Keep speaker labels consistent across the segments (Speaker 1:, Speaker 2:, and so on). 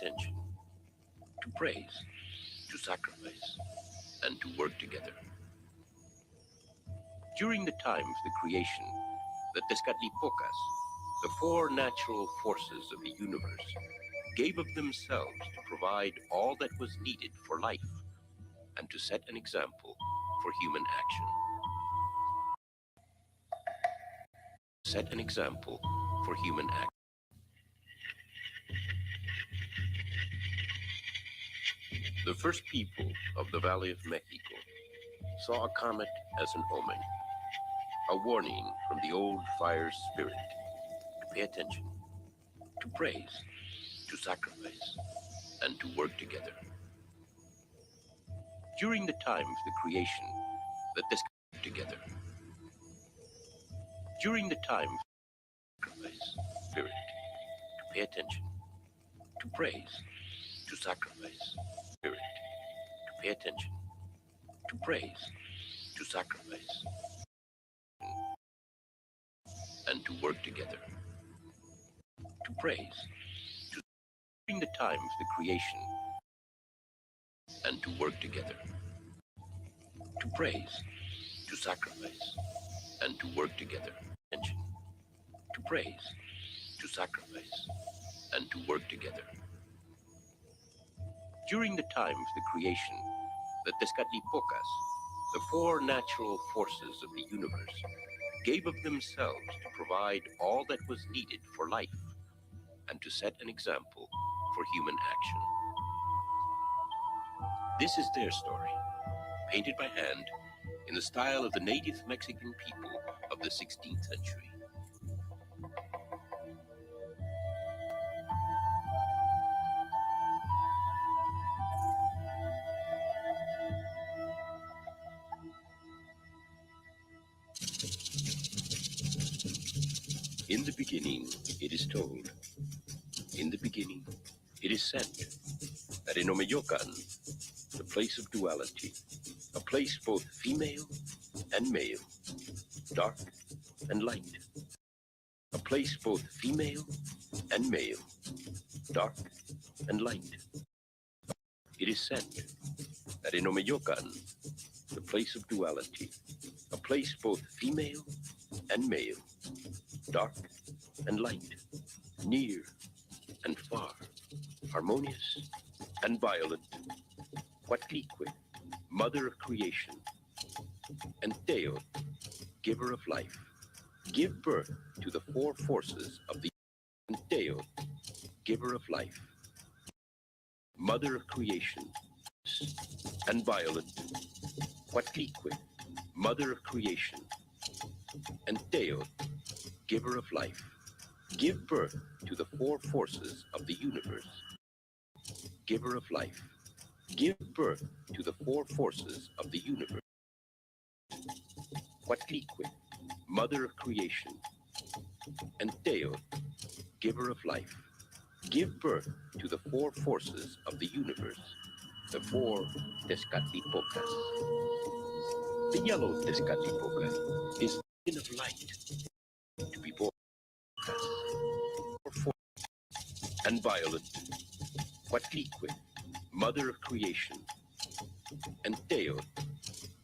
Speaker 1: attention, to praise, to sacrifice, and to work together. During the time of the creation, the Tezcatlipocas, the four natural forces of the universe, gave of themselves to provide all that was needed for life and to set an example for human action. Set an example for human action. The first people of the Valley of Mexico saw a comet as an omen, a warning from the old fire spirit to pay attention, to praise, to sacrifice, and to work together. During the time of the creation, the Tezcatlipoca together. During the time of sacrifice, spirit, to pay attention, to praise, to sacrifice, spirit, to pay attention, to praise, to sacrifice, and to work together. To praise, to during the time of the creation, and to work together. To praise, to sacrifice, and to work together. Attention. To praise, to sacrifice, and to work together. During the time of the creation, the Tezcatlipocas, the four natural forces of the universe, gave of themselves to provide all that was needed for life and to set an example for human action. This is their story, painted by hand in the style of the native Mexican people of the 16th century. In the beginning, it is told, in the beginning, it is said, that in Omeyocan, the place of duality, a place both female and male, dark and light, a place both female and male, dark and light. It is said that in Omeyocan, the place of duality, a place both female and male, dark and light, near and far, harmonious and violent, Coatlicue, mother of creation, and Teo, giver of life, give birth to the four forces of the and Teo, giver of life, mother of creation, and violent, Coatlicue, mother of creation, and Teo, giver of life, give birth to the four forces of the universe, giver of life, give birth to the four forces of the universe, Coatlicue, mother of creation, and Teo, giver of life, give birth to the four forces of the universe, the four Tezcatlipocas. The yellow Tezcatlipoca is the beacon of light, to be born and violent, Coatlicue, mother of creation, and Teo,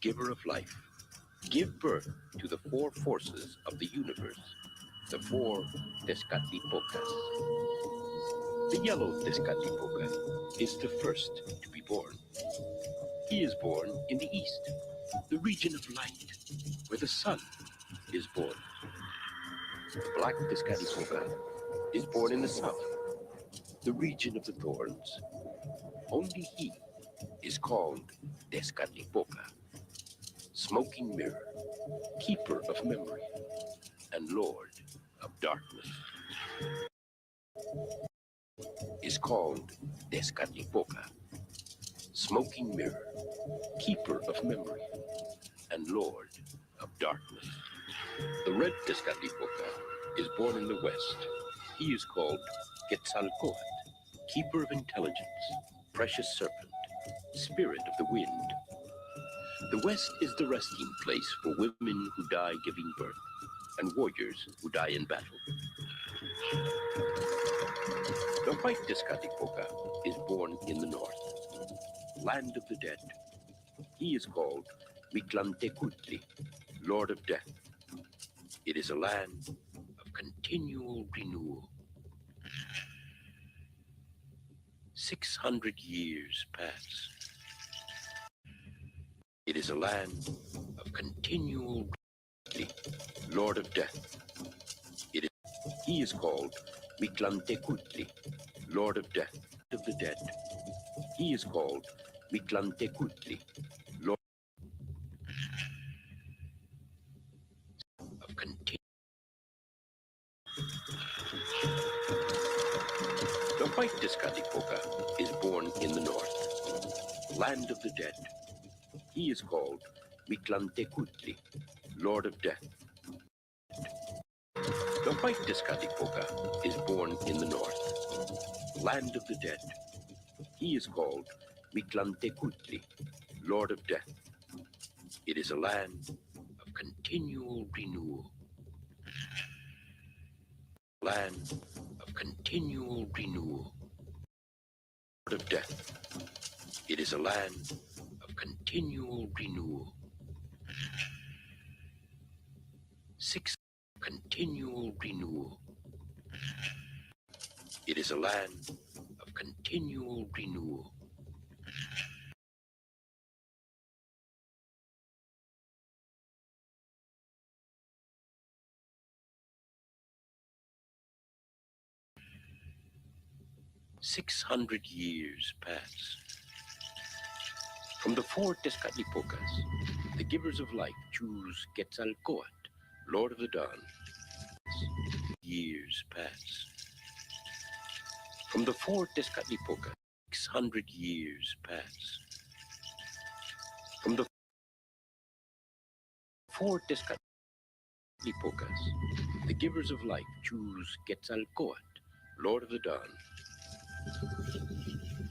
Speaker 1: giver of life, give birth to the four forces of the universe, the four Tezcatlipocas. The yellow Tezcatlipoca is the first to be born. He is born in the east, the region of light, where the sun is born. The black Tezcatlipoca is born in the south, the region of the thorns. Only he is called Tezcatlipoca, smoking mirror, keeper of memory, and lord of darkness. Is called Tezcatlipoca, smoking mirror, keeper of memory, and lord of darkness. The red Tezcatlipoca is born in the west. He is called Quetzalcoatl, keeper of intelligence, precious serpent, spirit of the wind. The west is the resting place for women who die giving birth, and warriors who die in battle. The white Tezcatlipoca is born in the north, land of the dead. He is called Mictlantecutli, Lord of Death. It is a land of continual renewal. 600 years pass. It is a land of continual renewal, Lord of Death. He is called Mictlantecutli, Lord of Death, of the dead. He is called Mictlantecutli, Lord of continual. The white Tezcatlipoca is born in the north, land of the dead. He is called Mictlantecutli, Lord of Death. The white Tezcatlipoca is born in the north, land of the dead. He is called Mictlantecutli, Lord of Death. It is a land of continual renewal. Land of continual renewal. Lord of Death. It is a land of continual renewal. Continual renewal. It is a land of continual renewal. "600 years pass. From the four Tezcatlipocas, the givers of life choose Quetzalcoatl, Lord of the Dawn. Years pass. From the four Tezcatlipocas, 600 years pass. From the four Tezcatlipocas, the givers of life choose Quetzalcoatl, Lord of the Dawn.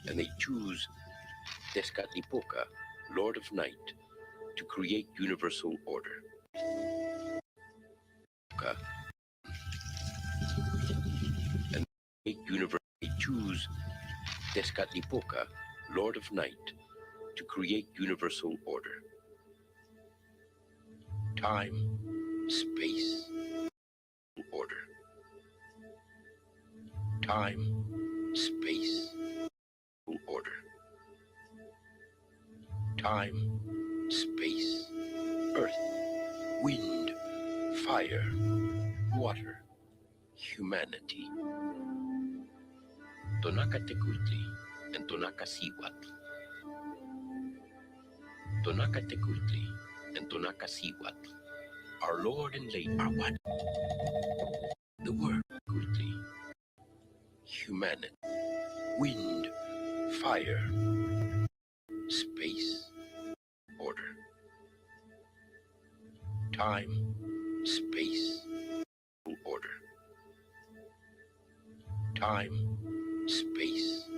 Speaker 1: And they choose Tezcatlipoca, Lord of Night, to create universal order. And they choose Tezcatlipoca, Lord of Night, to create universal order. Time, space, order. Time, space, order. Time, space, earth, wind, fire, water, humanity. Tonacatecutli and Tonacasihuatl. Tonacatecutli and Tonacasihuatl. Our Lord and Lady are what? The word, humanity, wind, fire, space, order. Time, space, order. Time, space,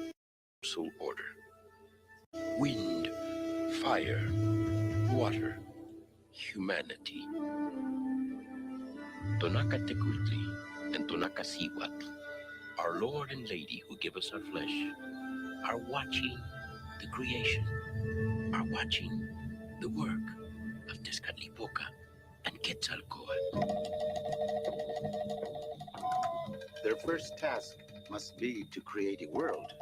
Speaker 1: soul order. Wind, fire, water, humanity. Tonacatecutli and Tonacasihuatl, our Lord and Lady who give us our flesh, are watching the creation, are watching the work of Tezcatlipoca and Quetzalcoatl.
Speaker 2: Their first task must be to create a world.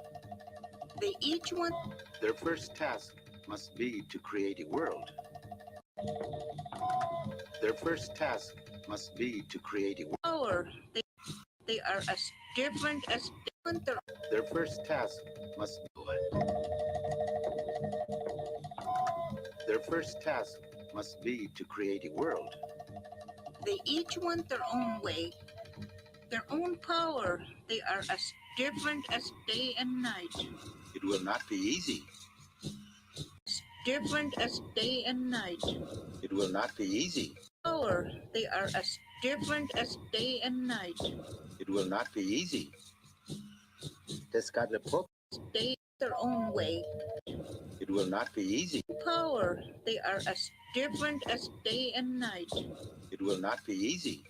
Speaker 3: They each want.
Speaker 2: Their first task must be to create a world. Their first task must be to create a world.
Speaker 3: Power. They are as different as different.
Speaker 2: Their first task must be. Their first task must be to create a world.
Speaker 3: They each want their own way, their own power. They are as different as day and night.
Speaker 2: It will not be easy.
Speaker 3: As different as day and night.
Speaker 2: It will not be easy.
Speaker 3: Power. They are as different as day and night.
Speaker 2: It will not be easy. Tezcatlipoca.
Speaker 3: They their own way.
Speaker 2: It will not be easy.
Speaker 3: Power. They are as different as day and night.
Speaker 2: It will not be easy.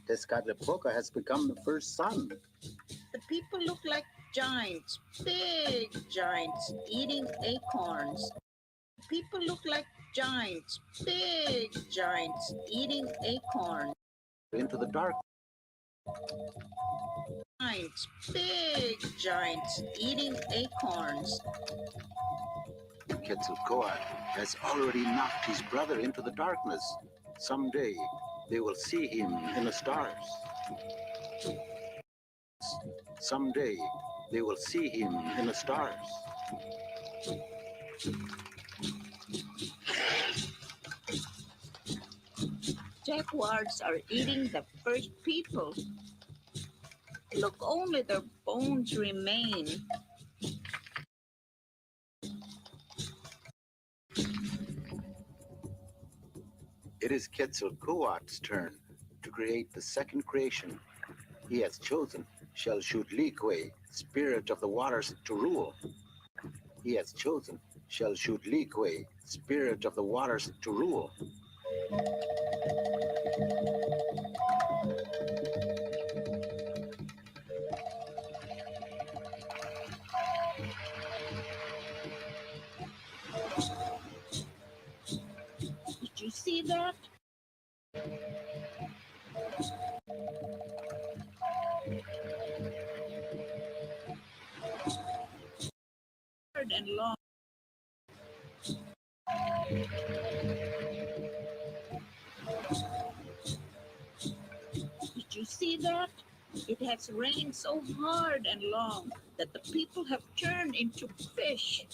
Speaker 2: Tezcatlipoca has become the first sun.
Speaker 3: The people look like giants, big giants, eating acorns. People look like giants, big giants, eating acorns.
Speaker 2: Into the dark.
Speaker 3: Giants, big giants, eating acorns.
Speaker 2: Quetzalcoatl has already knocked his brother into the darkness. Someday they will see him in the stars. Someday they will see him in the stars.
Speaker 3: Jaguars are eating the first people. Look, only their bones remain.
Speaker 2: It is Quetzalcoatl's turn to create the second creation. He has chosen Xelchutlique, spirit of the waters, to rule. He has chosen Xelchutlique, spirit of the waters, to rule.
Speaker 3: Did you see that? Hard and long. Did you see that? It has rained so hard and long that the people have turned into fish.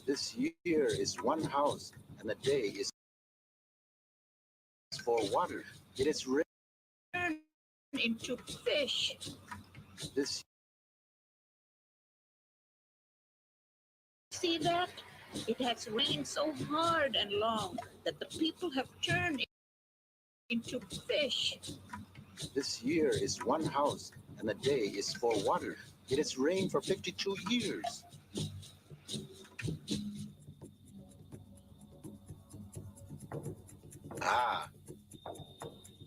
Speaker 2: This year is one house, and the day is for water. It is rain.
Speaker 3: Turned into fish.
Speaker 2: This
Speaker 3: See that? It has rained so hard and long that the people have turned into fish.
Speaker 2: This year is one house, and the day is for water. It has rained for 52 years. Ah,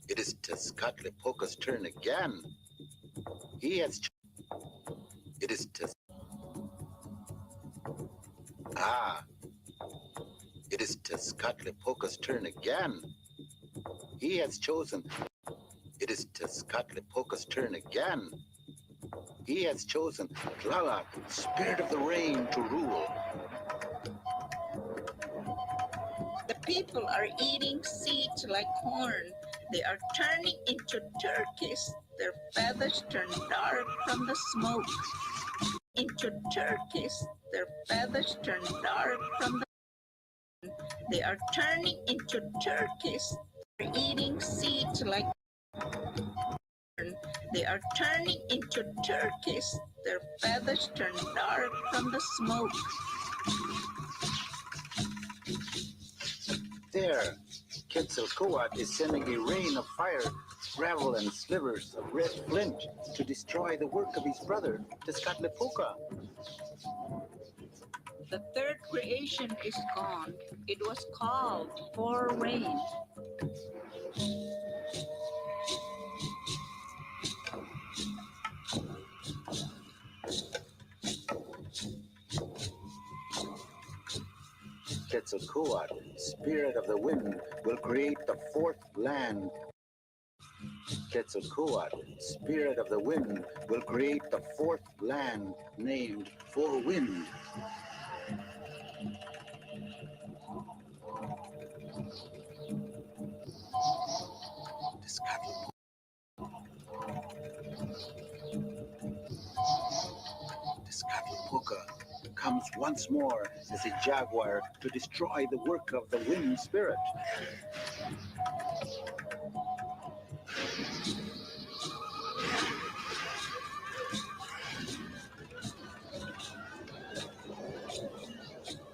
Speaker 2: it is Tezcatlipoca's turn again. He has. It is Ah, it is Tezcatlipoca's turn again. He has chosen. It is Tezcatlipoca's turn again. He has chosen Tlaloc, spirit of the rain, to rule.
Speaker 3: The people are eating seeds like corn. They are turning into turkeys. Their feathers turn dark from the smoke. Into turkeys. Their feathers turn dark from the. They are turning into turkeys. They're eating seeds like corn. They are turning into turkeys. Their feathers turn dark from the smoke.
Speaker 2: There, Quetzalcoatl is sending a rain of fire, gravel, and slivers of red flint to destroy the work of his brother, Tezcatlipoca.
Speaker 3: The third creation is gone. It was called for rain.
Speaker 2: Quetzalcoatl, spirit of the wind, will create the fourth land. Quetzalcoatl, spirit of the wind, will create the fourth land named Four Wind. Tezcatlipoca comes once more as a jaguar to destroy the work of the wind spirit.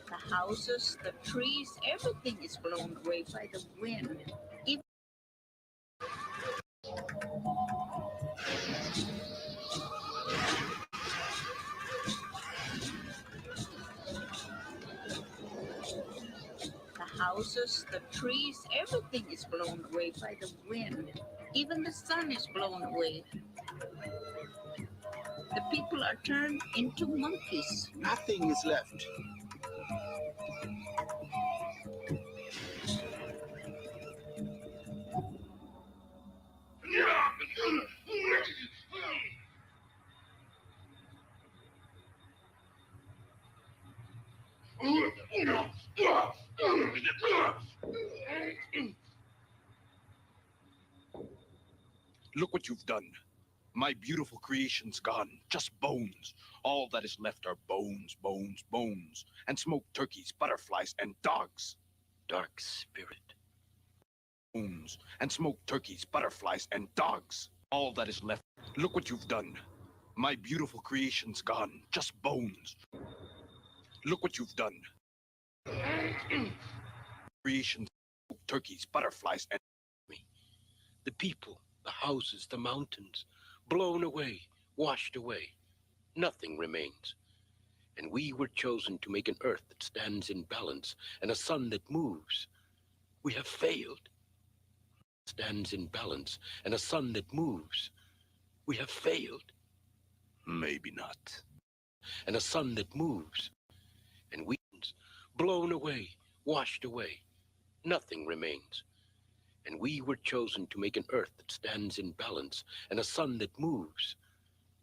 Speaker 3: The houses, the trees, everything is blown away by the wind. Even the houses, the trees, everything is blown away by the wind. Even the sun is blown away. The people are turned into monkeys.
Speaker 2: Nothing is left.
Speaker 4: Look what you've done. My beautiful creation's gone. Just bones. All that is left are bones, bones, bones. And smoked turkeys, butterflies, and dogs.
Speaker 1: Dark spirit.
Speaker 4: Bones. And smoked turkeys, butterflies, and dogs. All that is left. Look what you've done. My beautiful creation's gone. Just bones. Look what you've done. Creation, turkeys, butterflies, and
Speaker 1: The people, the houses, the mountains, blown away, washed away. Nothing remains. And we were chosen to make an earth that stands in balance and a sun that moves. We have failed. Stands in balance and a sun that moves. We have failed.
Speaker 4: maybe not.
Speaker 1: And a sun that moves. And we blown away, washed away. Nothing remains. And we were chosen to make an earth that stands in balance and a sun that moves.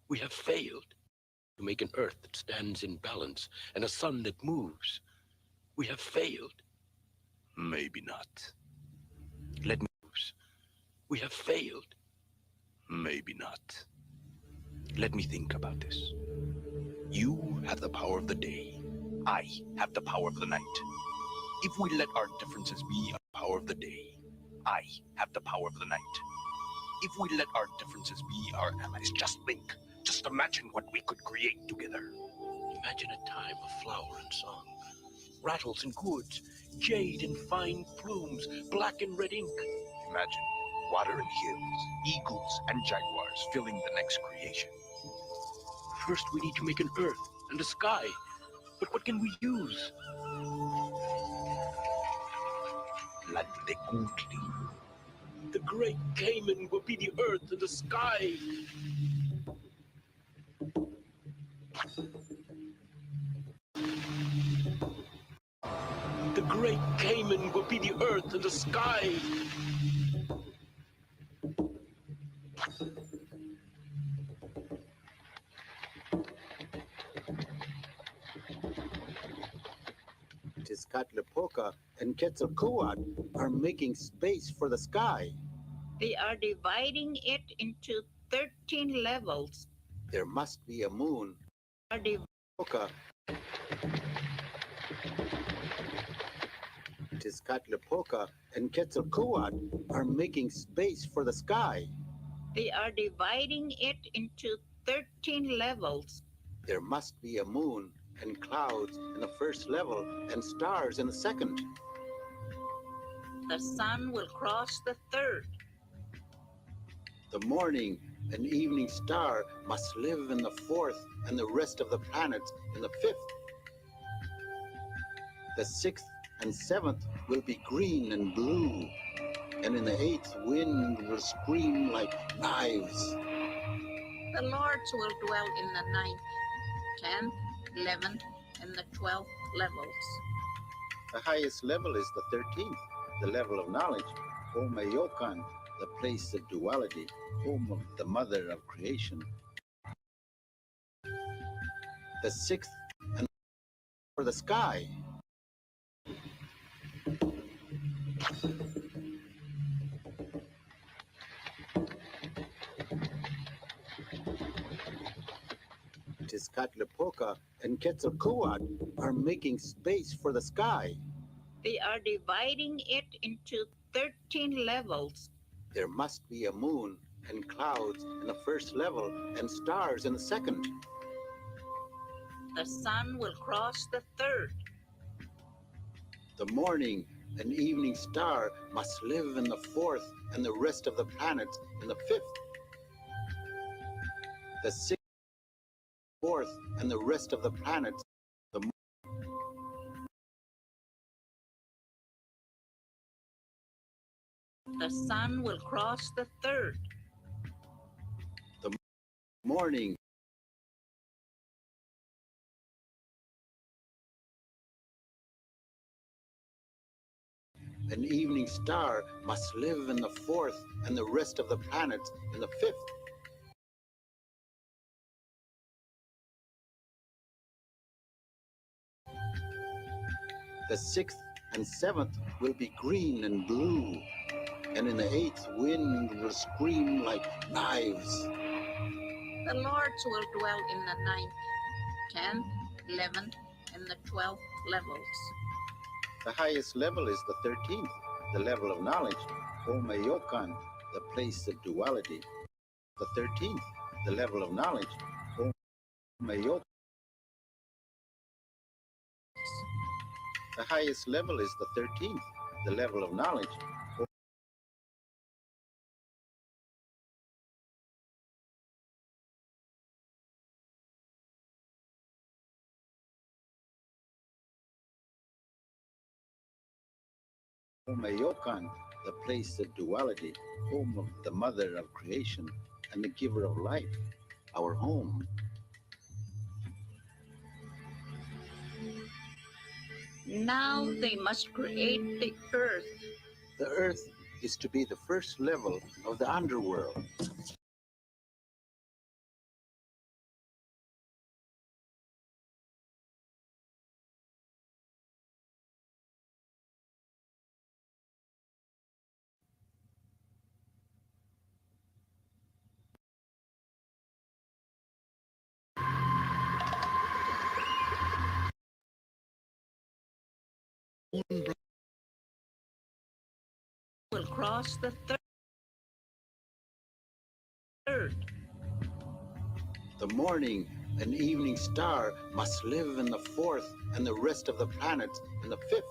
Speaker 1: We have failed to make an earth that stands in balance and a sun that moves. We have failed.
Speaker 4: Maybe not.
Speaker 1: Let me moves. We have failed.
Speaker 4: Maybe not.
Speaker 1: Let me think about this.
Speaker 4: You have the power of the day. I have the power of the night. If we let our differences be the power of the day, I have the power of the night. If we let our differences be our allies, just think. Just imagine what we could create together.
Speaker 1: Imagine a time of flower and song, rattles and gourds, jade and fine plumes, black and red ink.
Speaker 4: Imagine water and hills, eagles and jaguars filling the next creation.
Speaker 1: First, we need to make an earth and a sky. But what can we use?
Speaker 4: Ladlegutli.
Speaker 1: The great Cayman will be the earth and the sky. The great Cayman will be the earth and the sky.
Speaker 2: Tezcatlipoca and Quetzalcoatl are making space for the sky.
Speaker 3: They are dividing it into 13 levels.
Speaker 2: There must be a moon.
Speaker 3: Are div-
Speaker 2: Poca. Tezcatlipoca and Quetzalcoatl are making space for the sky.
Speaker 3: They are dividing it into 13 levels.
Speaker 2: There must be a moon and clouds in the first level and stars in the second.
Speaker 3: The sun will cross the third.
Speaker 2: The morning and evening star must live in the fourth and the rest of the planets in the fifth. The sixth and seventh will be green and blue, and in the eighth wind will scream like knives.
Speaker 3: The lords will dwell in the ninth, 10th, 11th, and the 12th levels.
Speaker 2: The highest level is the 13th, the level of knowledge, Omeyokan, the place of duality, home of the mother of creation. The sixth and for the sky. Tezcatlipoca and Quetzalcoatl are making space for the sky.
Speaker 3: They are dividing it into 13 levels.
Speaker 2: There must be a moon and clouds in the first level and stars in the second.
Speaker 3: The sun will cross the third.
Speaker 2: The morning and evening star must live in the fourth and the rest of the planets in the fifth. The sixth, fourth, and the rest of the planets.
Speaker 3: the sun will cross the third.
Speaker 2: Morning. An evening star must live in the fourth, and the rest of the planets in the fifth. The sixth and seventh will be green and blue, and in the eighth wind will scream like knives.
Speaker 3: The lords will dwell in the ninth, 10th, 11th, and the 12th levels.
Speaker 2: The highest level is the 13th, the level of knowledge, Omeyokan, the place of duality. The 13th, the level of knowledge, Omeyokan. The highest level is the 13th, the level of knowledge. Omeyokan, the place of duality, home of the mother of creation and the giver of life, our home.
Speaker 3: Now they must create the earth.
Speaker 2: The earth is to be the first level of the underworld.
Speaker 3: Will cross the third.
Speaker 2: The morning and evening star must live in the fourth, and the rest of the planets in the fifth.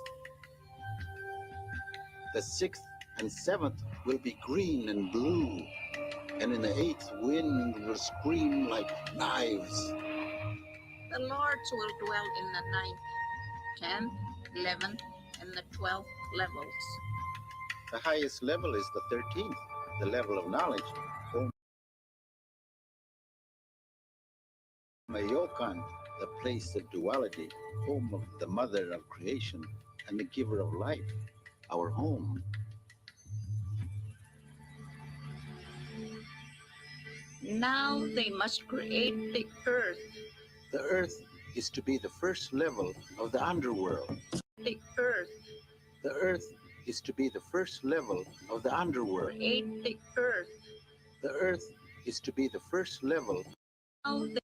Speaker 2: The sixth and seventh will be green and blue, and in the eighth wind will scream like knives.
Speaker 3: The lords will dwell in the ninth, 10th, 11th, and the 12th levels.
Speaker 2: The highest level is the 13th, the level of knowledge, Omeyokan, the place of duality, home of the mother of creation and the giver of life, our home.
Speaker 3: Now they must create the earth.
Speaker 2: The earth is to be the first level of the underworld.
Speaker 3: The earth.
Speaker 2: The earth is to be the first level of the underworld.
Speaker 3: Create the earth.
Speaker 2: The earth is to be the first level.
Speaker 3: Now they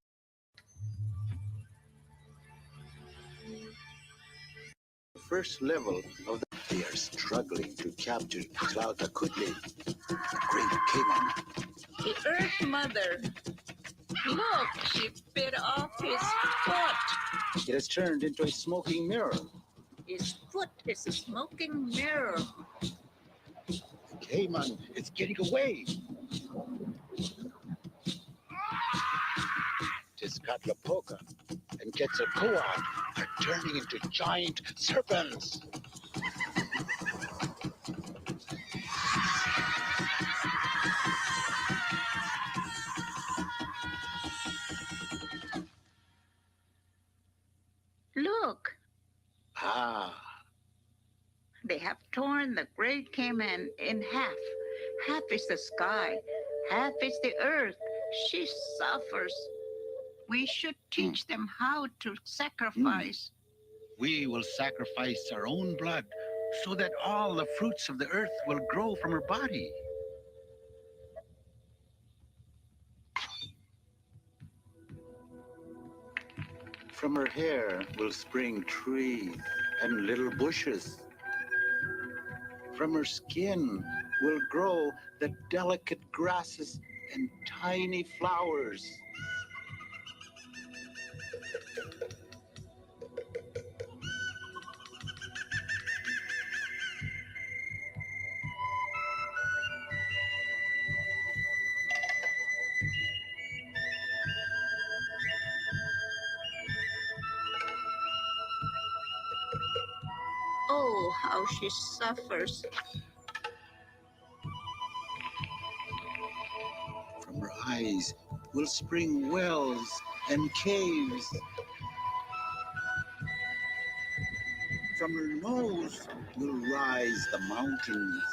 Speaker 2: First level of the... They are struggling to capture Tlauhtakutli, the great Cayman.
Speaker 3: The Earth Mother. Look, she bit off his foot.
Speaker 2: It has turned into a smoking mirror.
Speaker 3: His foot is a smoking mirror.
Speaker 2: Cayman is getting away. Tezcatlipoca and Quetzalcoatl are turning into giant serpents.
Speaker 3: Look,
Speaker 2: Ah,
Speaker 3: they have torn the great Cayman in half. Half is the sky, half is the earth. She suffers. We should teach them how to sacrifice.
Speaker 2: we will sacrifice our own blood so that all the fruits of the earth will grow from her body. From her hair will spring trees and little bushes. From her skin will grow the delicate grasses and tiny flowers.
Speaker 3: Oh, how she suffers.
Speaker 2: eyes will spring wells and caves. From her nose will rise the mountains.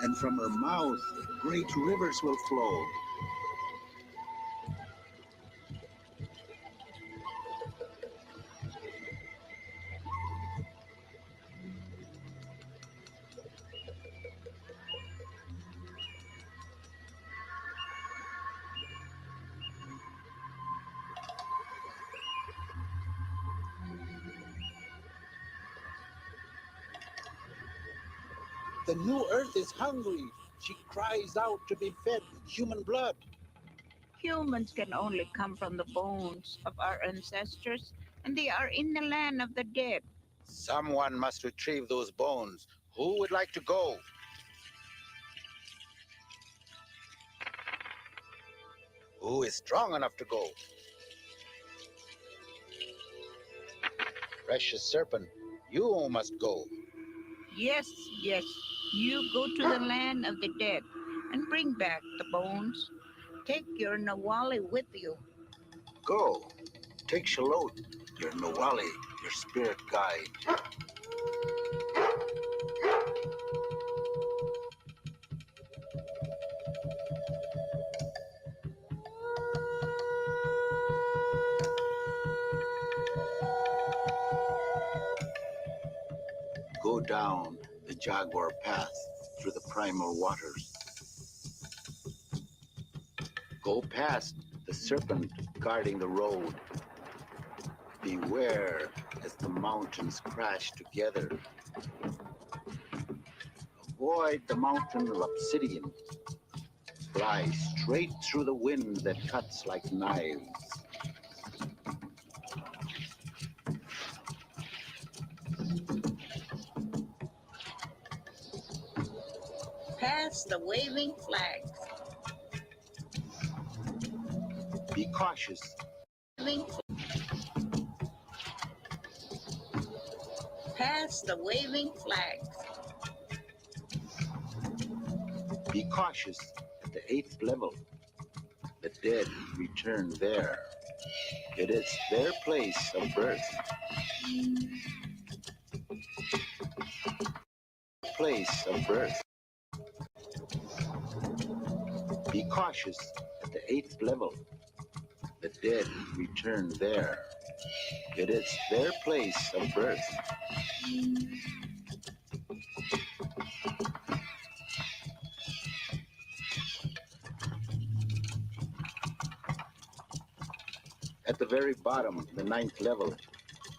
Speaker 2: And from her mouth, great rivers will flow. The new earth is hungry. She cries out to be fed human blood.
Speaker 3: Humans can only come from the bones of our ancestors, and they are in the land of the dead.
Speaker 2: Someone must retrieve those bones. Who would like to go? Who is strong enough to go? Precious serpent, you must go.
Speaker 3: Yes, yes, you go to the land of the dead and bring back the bones. Take your Nawali with you.
Speaker 2: Go. Take Shalot, your Nawali, your spirit guide. Go down the jaguar path through the primal waters. Go past the serpent guarding the road. Beware as the mountains crash together. Avoid the mountain of obsidian. Fly straight through the wind that cuts like knives.
Speaker 3: Pass the waving flags.
Speaker 2: Be cautious.
Speaker 3: Waving Pass the waving flags.
Speaker 2: Be cautious at the 8th level. The dead return there. It is their place of birth. Place of birth. Be cautious at the 8th level. The dead return there. It is their place of birth. At the very bottom, the 9th level,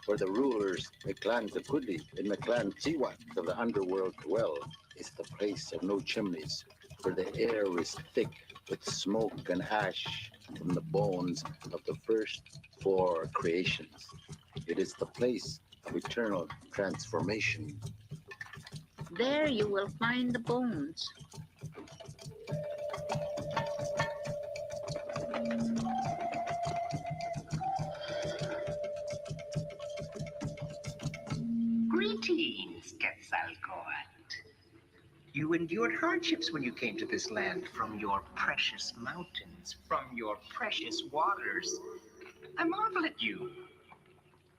Speaker 2: where the rulers, Mclan Zakudi and Mclan Tiwat of the underworld dwell, is the place of no chimneys, where the air is thick with smoke and ash from the bones of the first 4 creations. It is the place of eternal transformation.
Speaker 3: There you will find the bones.
Speaker 5: Greetings, Quetzalcoatl. You endured hardships when you came to this land from your precious mountains, from your precious waters. I marvel at you.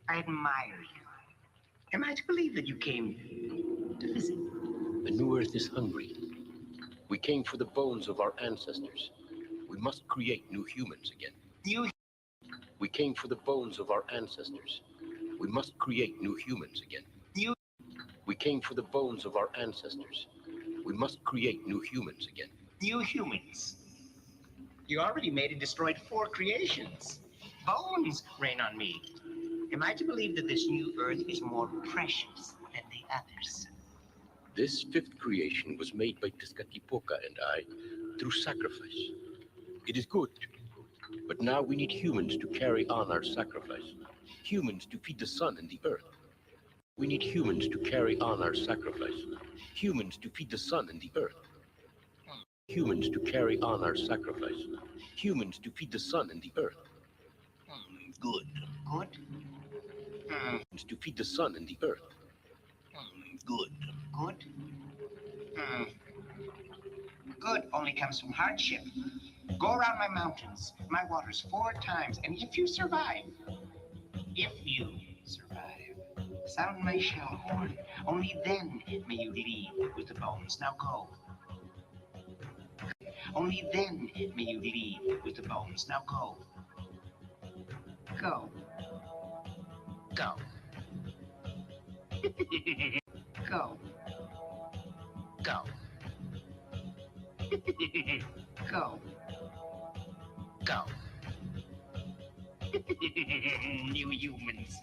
Speaker 5: I admire you. Am I to believe that you came to visit?
Speaker 1: The new earth is hungry. We came for the bones of our ancestors. We must create new humans again. We came for the bones of our ancestors. We must create new humans again. We came for the bones of our ancestors. We must create new humans again.
Speaker 5: New humans. You already made and destroyed 4 creations. Bones rain on me. Am I to believe that this new earth is more precious than the others?
Speaker 1: This 5th creation was made by Tezcatlipoca and I through sacrifice. It is good, but now we need humans to carry on our sacrifice. Humans to feed the sun and the earth. We need humans to carry on our sacrifice. Humans to feed the sun and the earth. Humans to carry on our sacrifice. Humans to feed the sun and the earth.
Speaker 5: Good. Good?
Speaker 1: Humans to feed the sun and the earth.
Speaker 5: Good. Good? Good only comes from hardship. Go around my mountains, my waters 4 times, and if you survive, sound my shell horn. Only then may you leave with the bones. Now go. Only then may you leave with the bones. Now go. Go. Go. Go. Go. Go. Go. New humans.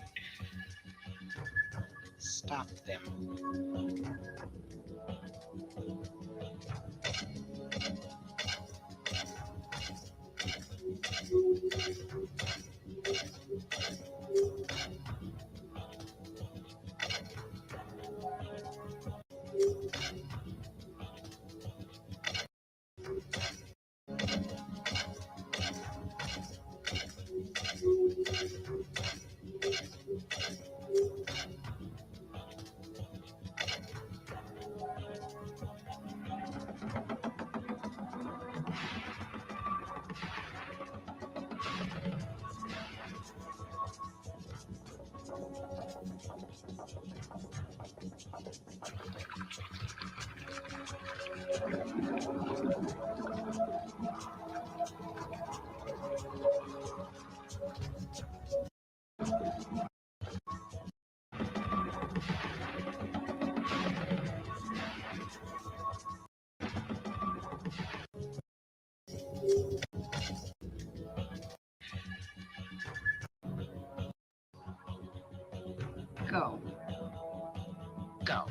Speaker 5: Stop them. Go. Go.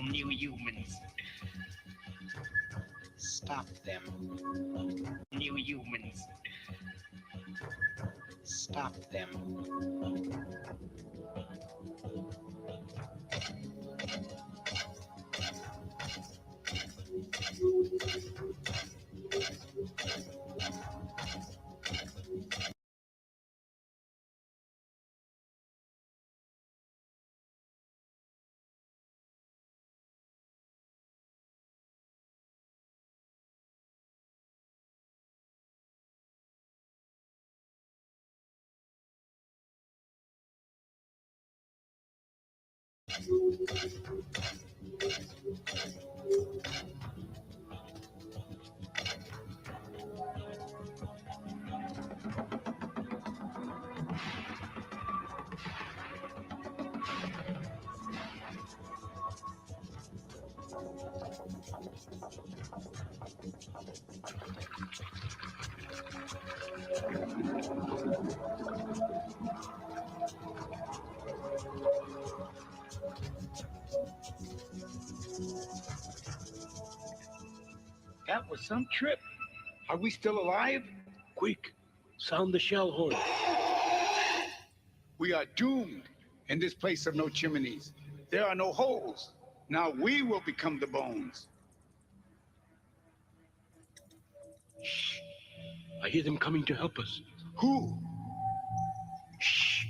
Speaker 5: New humans. Stop them. New humans. Stop them.
Speaker 6: That was some trip. Are we still alive?
Speaker 1: Quick, sound the shell horn.
Speaker 6: We are doomed in this place of no chimneys. There are no holes. Now we will become the bones.
Speaker 1: Shh. I hear them coming to help us.
Speaker 6: Who?
Speaker 1: Shh.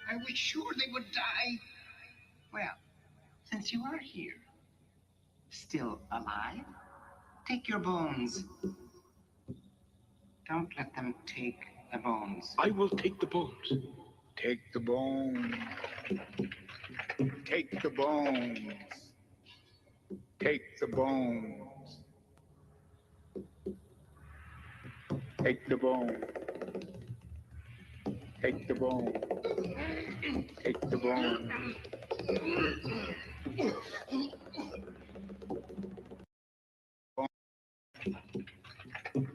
Speaker 5: Are we sure they would die? Well, since you are here, still alive, take your bones. Don't let them take the bones.
Speaker 1: I will take the bones.
Speaker 6: Take the bones. Take the bones. Take the bones. Take the bones. Take the bone. Take the bone.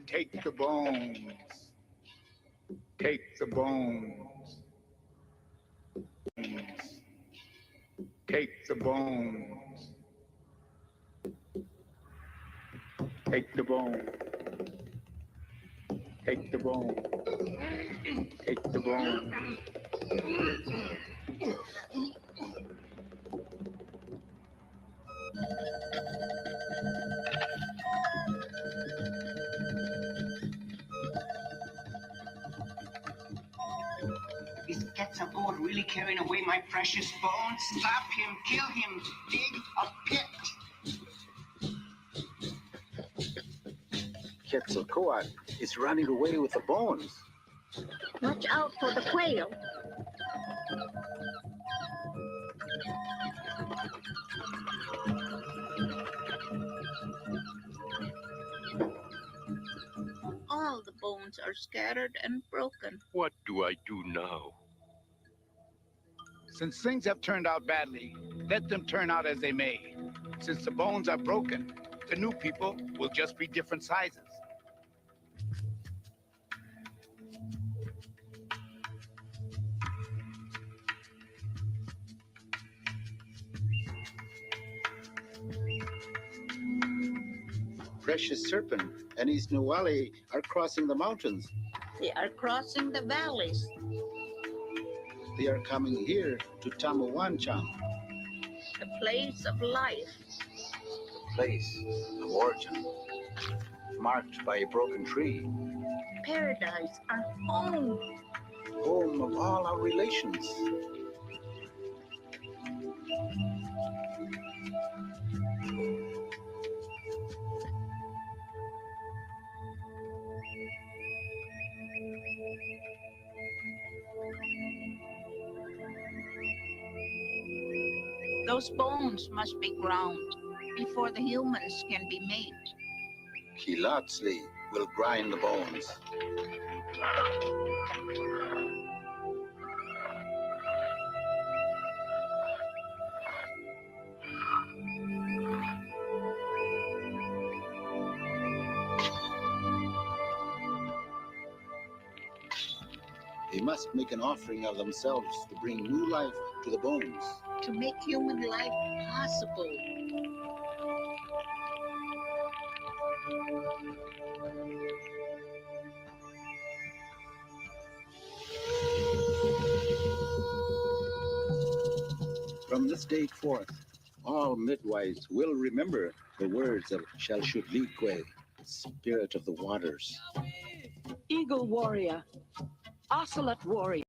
Speaker 6: Take the bones. Take the bones. Take the bones. Take the bone. Take the bone. Take the bone.
Speaker 5: Is Quetzalcoatl really carrying away my precious bones? Stop him, kill him, dig a pit.
Speaker 2: Quetzalcoatl is running away with the bones.
Speaker 3: Watch out for the quail. All the bones are scattered and broken.
Speaker 1: What do I do now?
Speaker 6: Since things have turned out badly, let them turn out as they may. Since the bones are broken, the new people will just be different sizes.
Speaker 2: Precious Serpent and his Nuwali are crossing the mountains.
Speaker 3: They are crossing the valleys.
Speaker 2: They are coming here to Tamawancham,
Speaker 3: The place of life.
Speaker 2: the place of origin, marked by a broken tree,
Speaker 3: Paradise, our home.
Speaker 2: home of all our relations.
Speaker 3: Those bones must be ground before the humans can be made.
Speaker 2: Kilotsli will grind the bones. They must make an offering of themselves to bring new life to the bones.
Speaker 3: To make human life possible.
Speaker 2: From this date forth, all midwives will remember the words of Shalshutlikwe, spirit of the waters.
Speaker 7: Eagle warrior, ocelot warrior.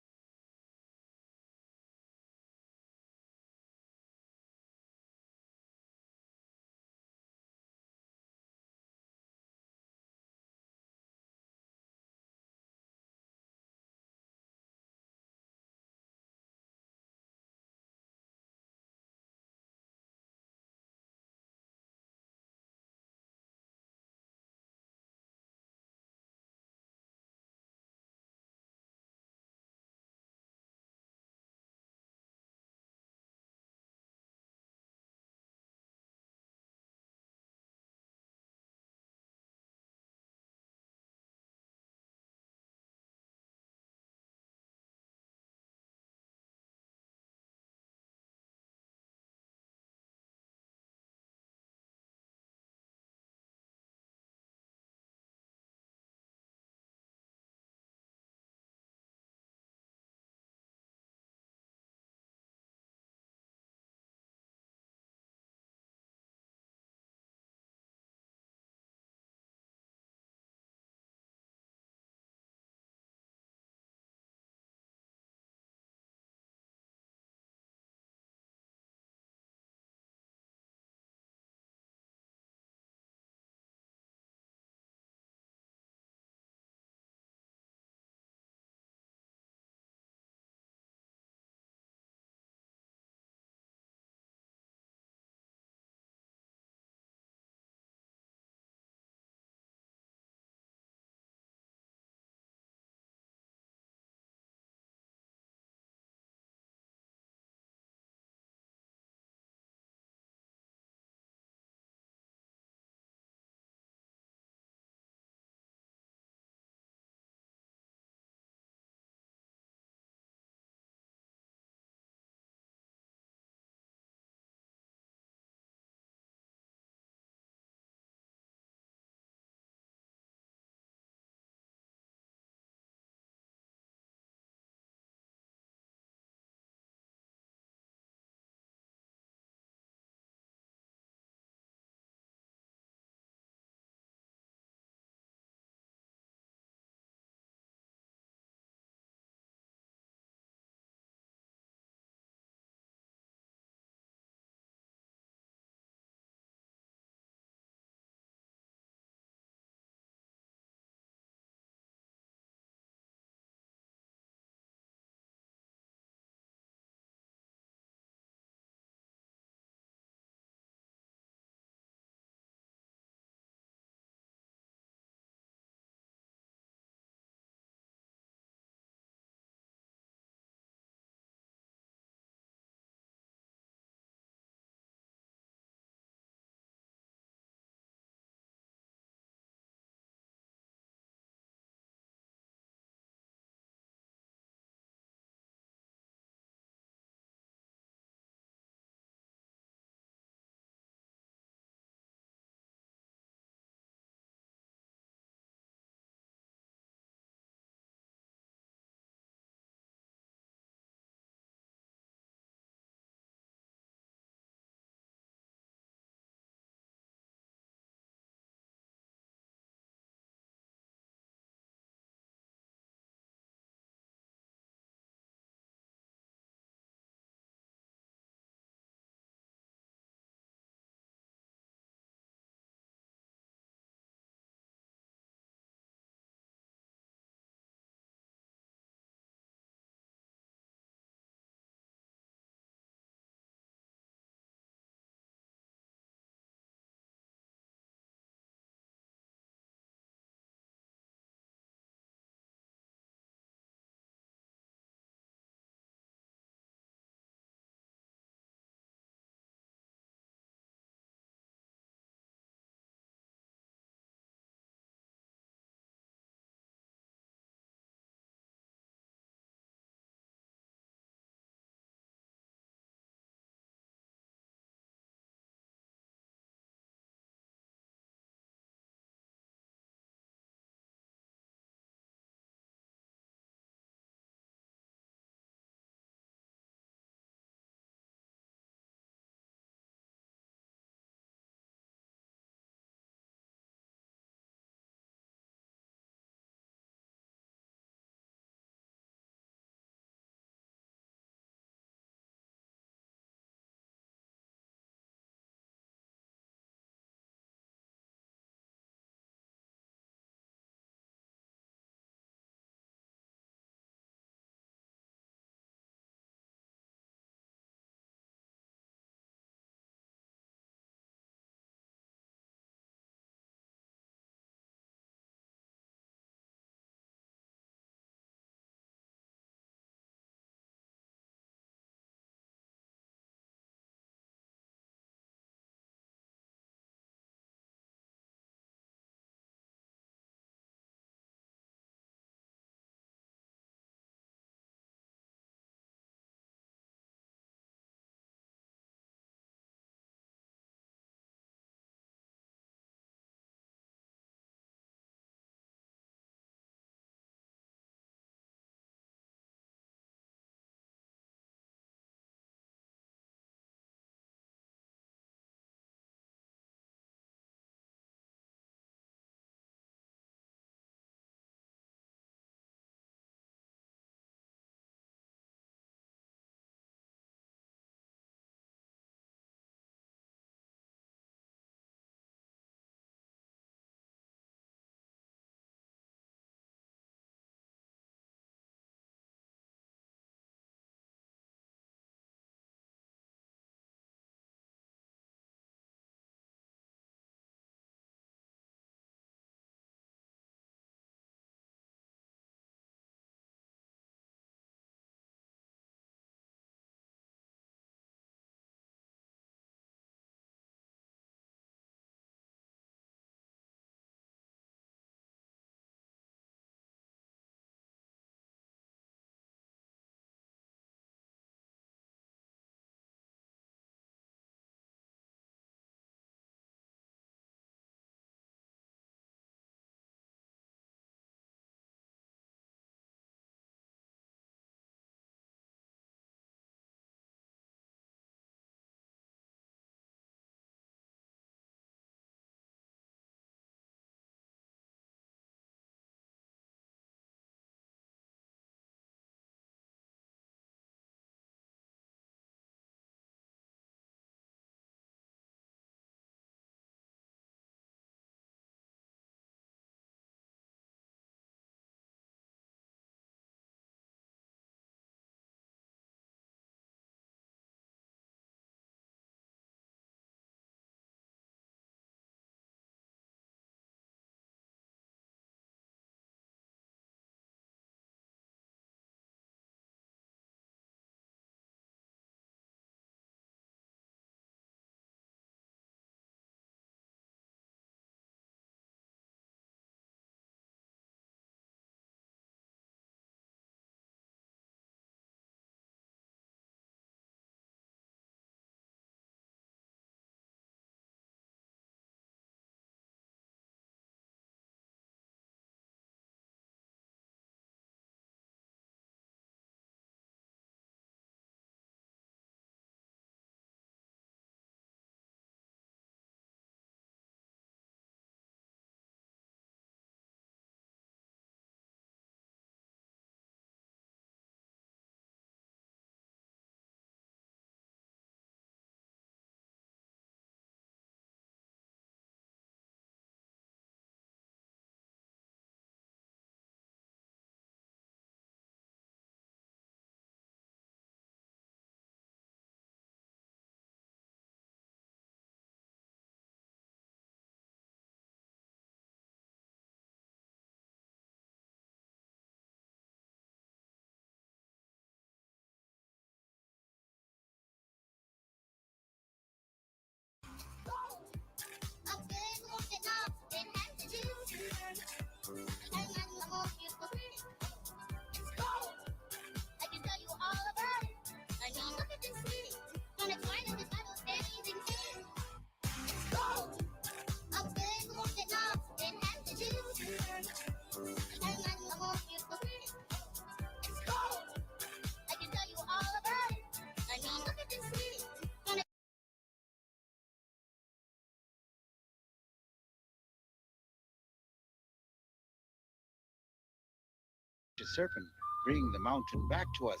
Speaker 2: serpent, bring the mountain back to us.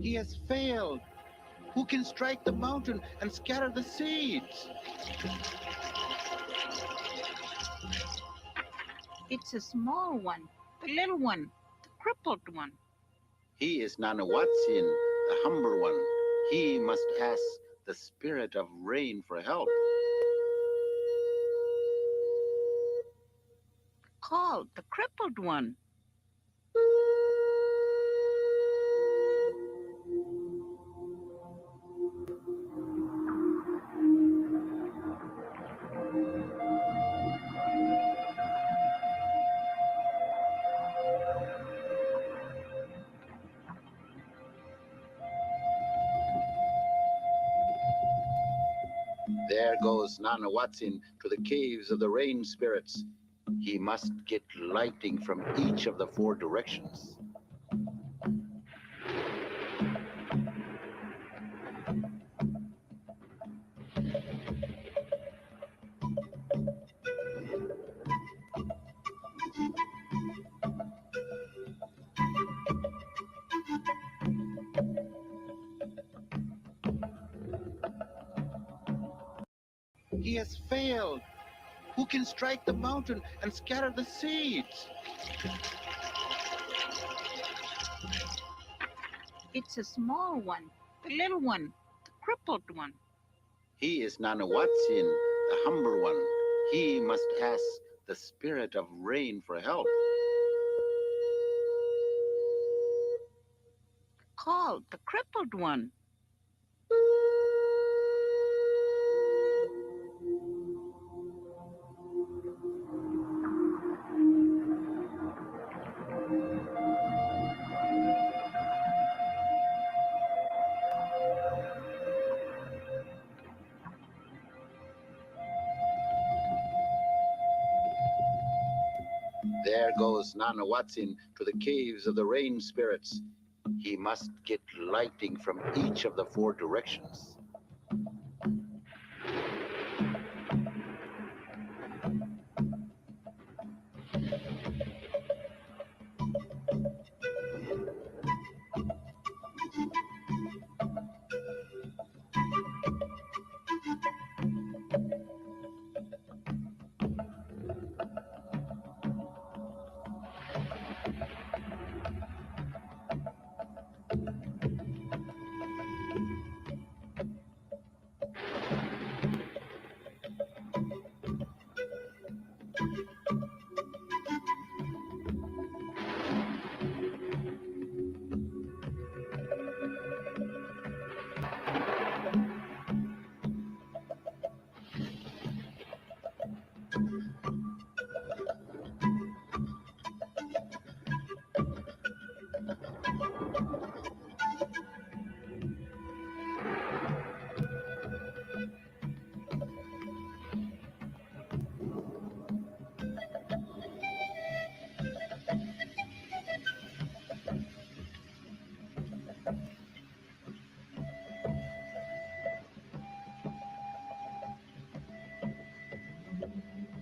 Speaker 2: He has failed. Who can strike the mountain and scatter the seeds?
Speaker 3: It's a small one, the little one, the crippled one.
Speaker 2: He is Nanawatsin, the humble one. He must ask the spirit of rain for help.
Speaker 3: Called the crippled one.
Speaker 2: There goes Nanawatsin to the caves of the rain spirits. He must get lighting from each of the four directions. He has failed. Who can strike the mountain and scatter the seeds?
Speaker 3: It's a small one, the little one, the crippled one.
Speaker 2: He is Nanawatsin, the humble one. He must ask the spirit of rain for help.
Speaker 3: Called the crippled one.
Speaker 2: There goes Nanawatsin to the caves of the rain spirits. He must get lighting from each of the four directions.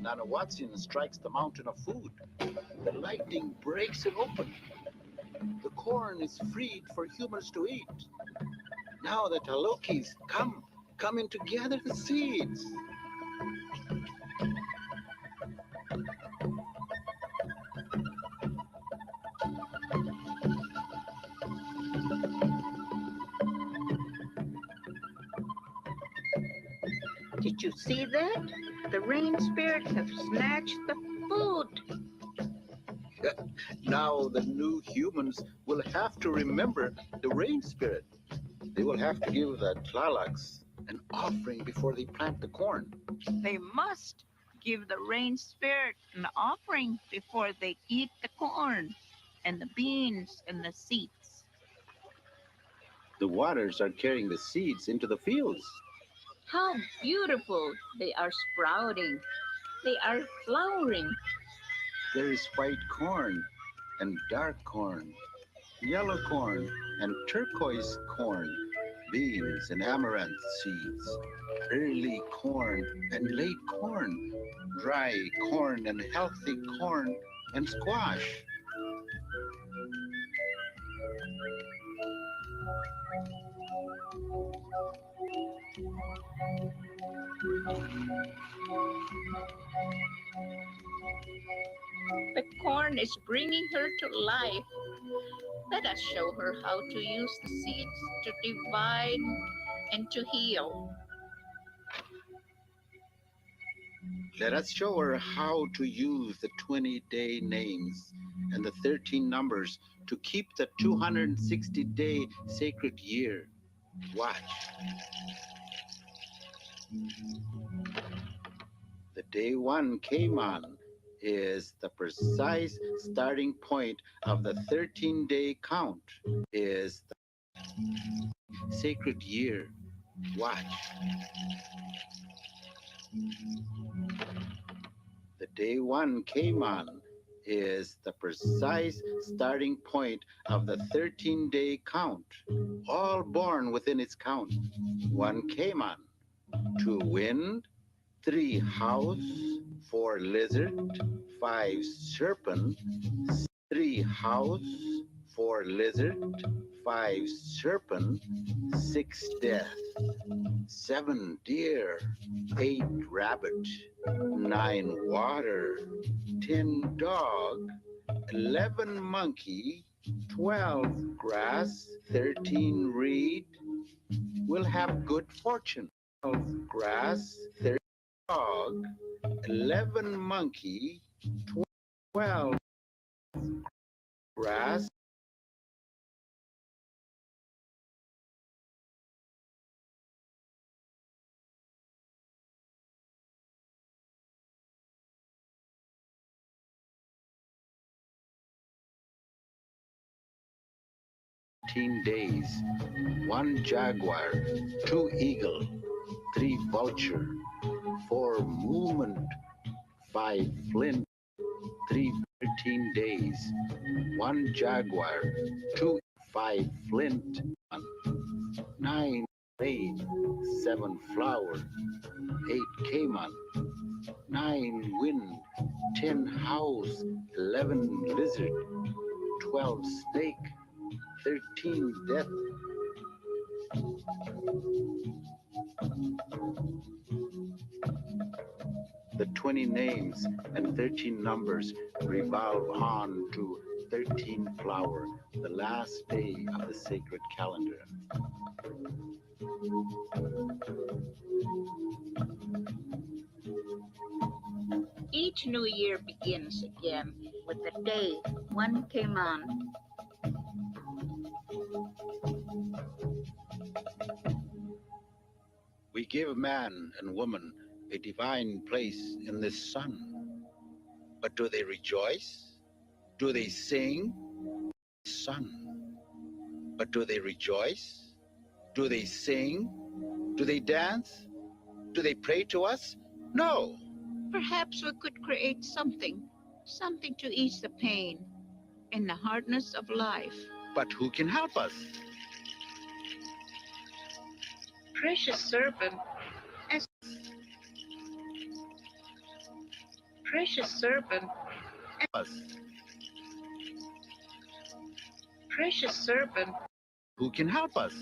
Speaker 2: Nanawatsin strikes the mountain of food. The lightning breaks it open. The corn is freed for humans to eat. Now the Talokis come in to gather the seeds.
Speaker 3: Did you see that? The rain spirits have snatched the food.
Speaker 2: Now the new humans will have to remember the rain spirit. They will have to give the Tlalocs an offering before they plant the corn.
Speaker 3: They must give the rain spirit an offering before they eat the corn and the beans and the seeds.
Speaker 2: The waters are carrying the seeds into the fields.
Speaker 3: How beautiful they are sprouting. They are flowering.
Speaker 2: There is white corn and dark corn, yellow corn and turquoise corn, beans and amaranth seeds, early corn and late corn, dry corn and healthy corn and squash.
Speaker 3: The corn is bringing her to life. Let us show her how to use the seeds to divide and to heal.
Speaker 2: Let us show her how to use the 20-day names and the 13 numbers to keep the 260-day sacred year. Watch. The day one came on is the precise starting point of the 13-day count, is the sacred year. Watch. The day one came on is the precise starting point of the 13-day count, all born within its count. One came on, 2 wind, 3 house, 4 lizard, 5 serpent, 3 house, 4 lizard, 5 serpent, 6 death, 7 deer, 8 rabbit, 9 water, 10 dog, 11 monkey, 12 grass, 13 reed. Will have good fortune. 12 grass, 13 dog, 11 monkey, 12 grass. Days, 1 jaguar, 2 eagle, 3 vulture, 4 movement, 5 flint, 13 days, 1 jaguar, 2, 5 flint, 9 rain, 7 flower, 8 cayman, 9 wind, 10 house, 11 lizard, 12 snake, 13 death. The 20 names and 13 numbers revolve on to 13 flower, the last day of the sacred calendar.
Speaker 3: Each new year begins again with the day one came on.
Speaker 2: We give man and woman a divine place in this sun. But do they rejoice? Do they sing? Sun. But do they rejoice? Do they sing? Do they dance? Do they pray to us? No.
Speaker 3: Perhaps we could create something to ease the pain and the hardness of life.
Speaker 2: But who can help us?
Speaker 3: Precious serpent, precious serpent,
Speaker 2: Us.
Speaker 3: precious serpent,
Speaker 2: Who can help us?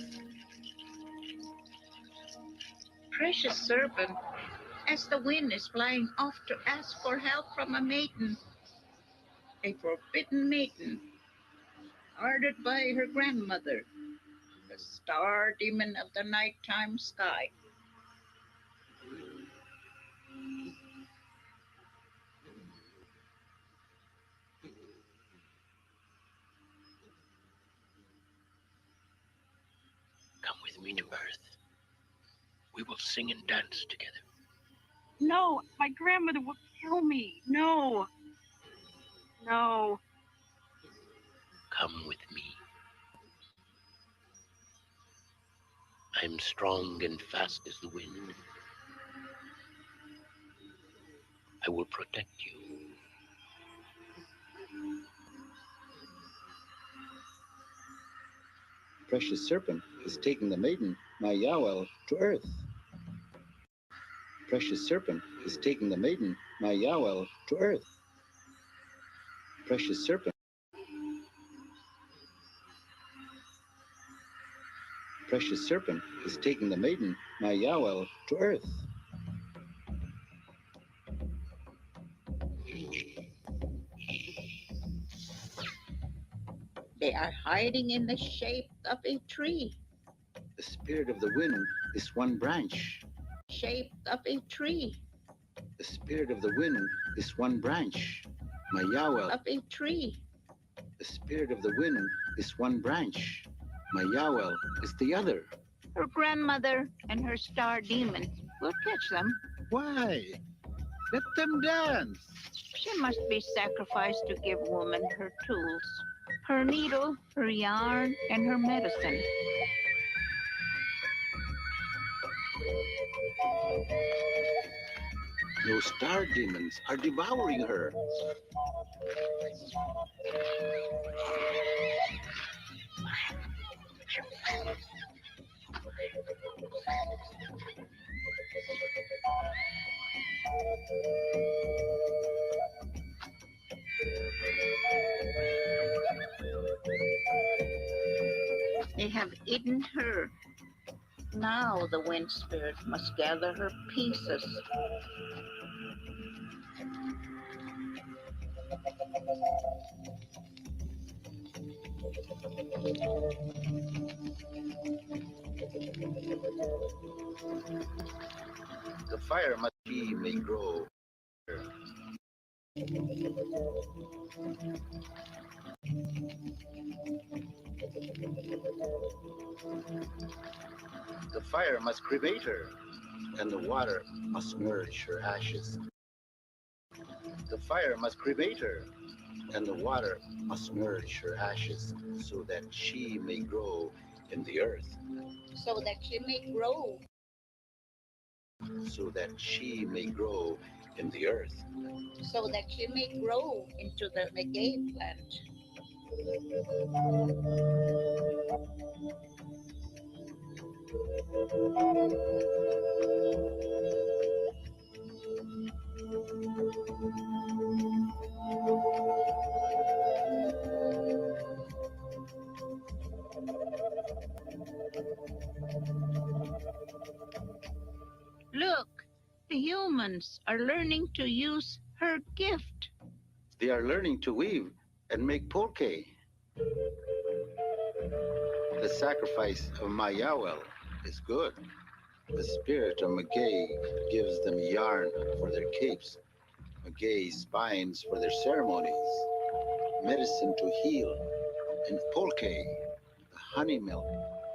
Speaker 3: precious serpent, as the wind is flying off to ask for help from a maiden, a forbidden maiden, guarded by her grandmother, the star demon of the nighttime sky.
Speaker 1: me to Earth. We will sing and dance together.
Speaker 7: No, my grandmother will kill me. No. No.
Speaker 1: Come with me. I'm strong and fast as the wind. I will protect you.
Speaker 2: Precious serpent is taking the maiden, Mayawel, to Earth. Precious serpent is taking the maiden, Mayawel, to Earth. Precious serpent. Precious serpent is taking the maiden, Mayawel, to Earth.
Speaker 3: They are hiding in the shape of a tree.
Speaker 2: The spirit of the wind is one branch.
Speaker 3: Shape of a tree.
Speaker 2: The spirit of the wind is one branch. Mayawel.
Speaker 3: Of a tree.
Speaker 2: The spirit of the wind is one branch. Mayawel is the other.
Speaker 3: Her grandmother and her star demon will catch them.
Speaker 2: Why? Let them dance.
Speaker 3: She must be sacrificed to give woman her tools, her needle, her yarn, and her medicine.
Speaker 2: Those star demons are devouring her.
Speaker 3: They have eaten her. Now the wind spirit must gather her pieces.
Speaker 2: The fire must be may grow. The fire must cremate her, and the water must nourish her ashes. The fire must cremate her, and the water must nourish her ashes, so that she may grow in the earth.
Speaker 3: So that she may grow.
Speaker 2: So that she may grow in the earth.
Speaker 3: So that she may grow into the Negate plant. Look, the humans are learning to use her gift.
Speaker 2: They are learning to weave and make pulque. The sacrifice of Mayawel is good. The spirit of Magay gives them yarn for their capes, Magay spines for their ceremonies, medicine to heal, and pulque, the honey milk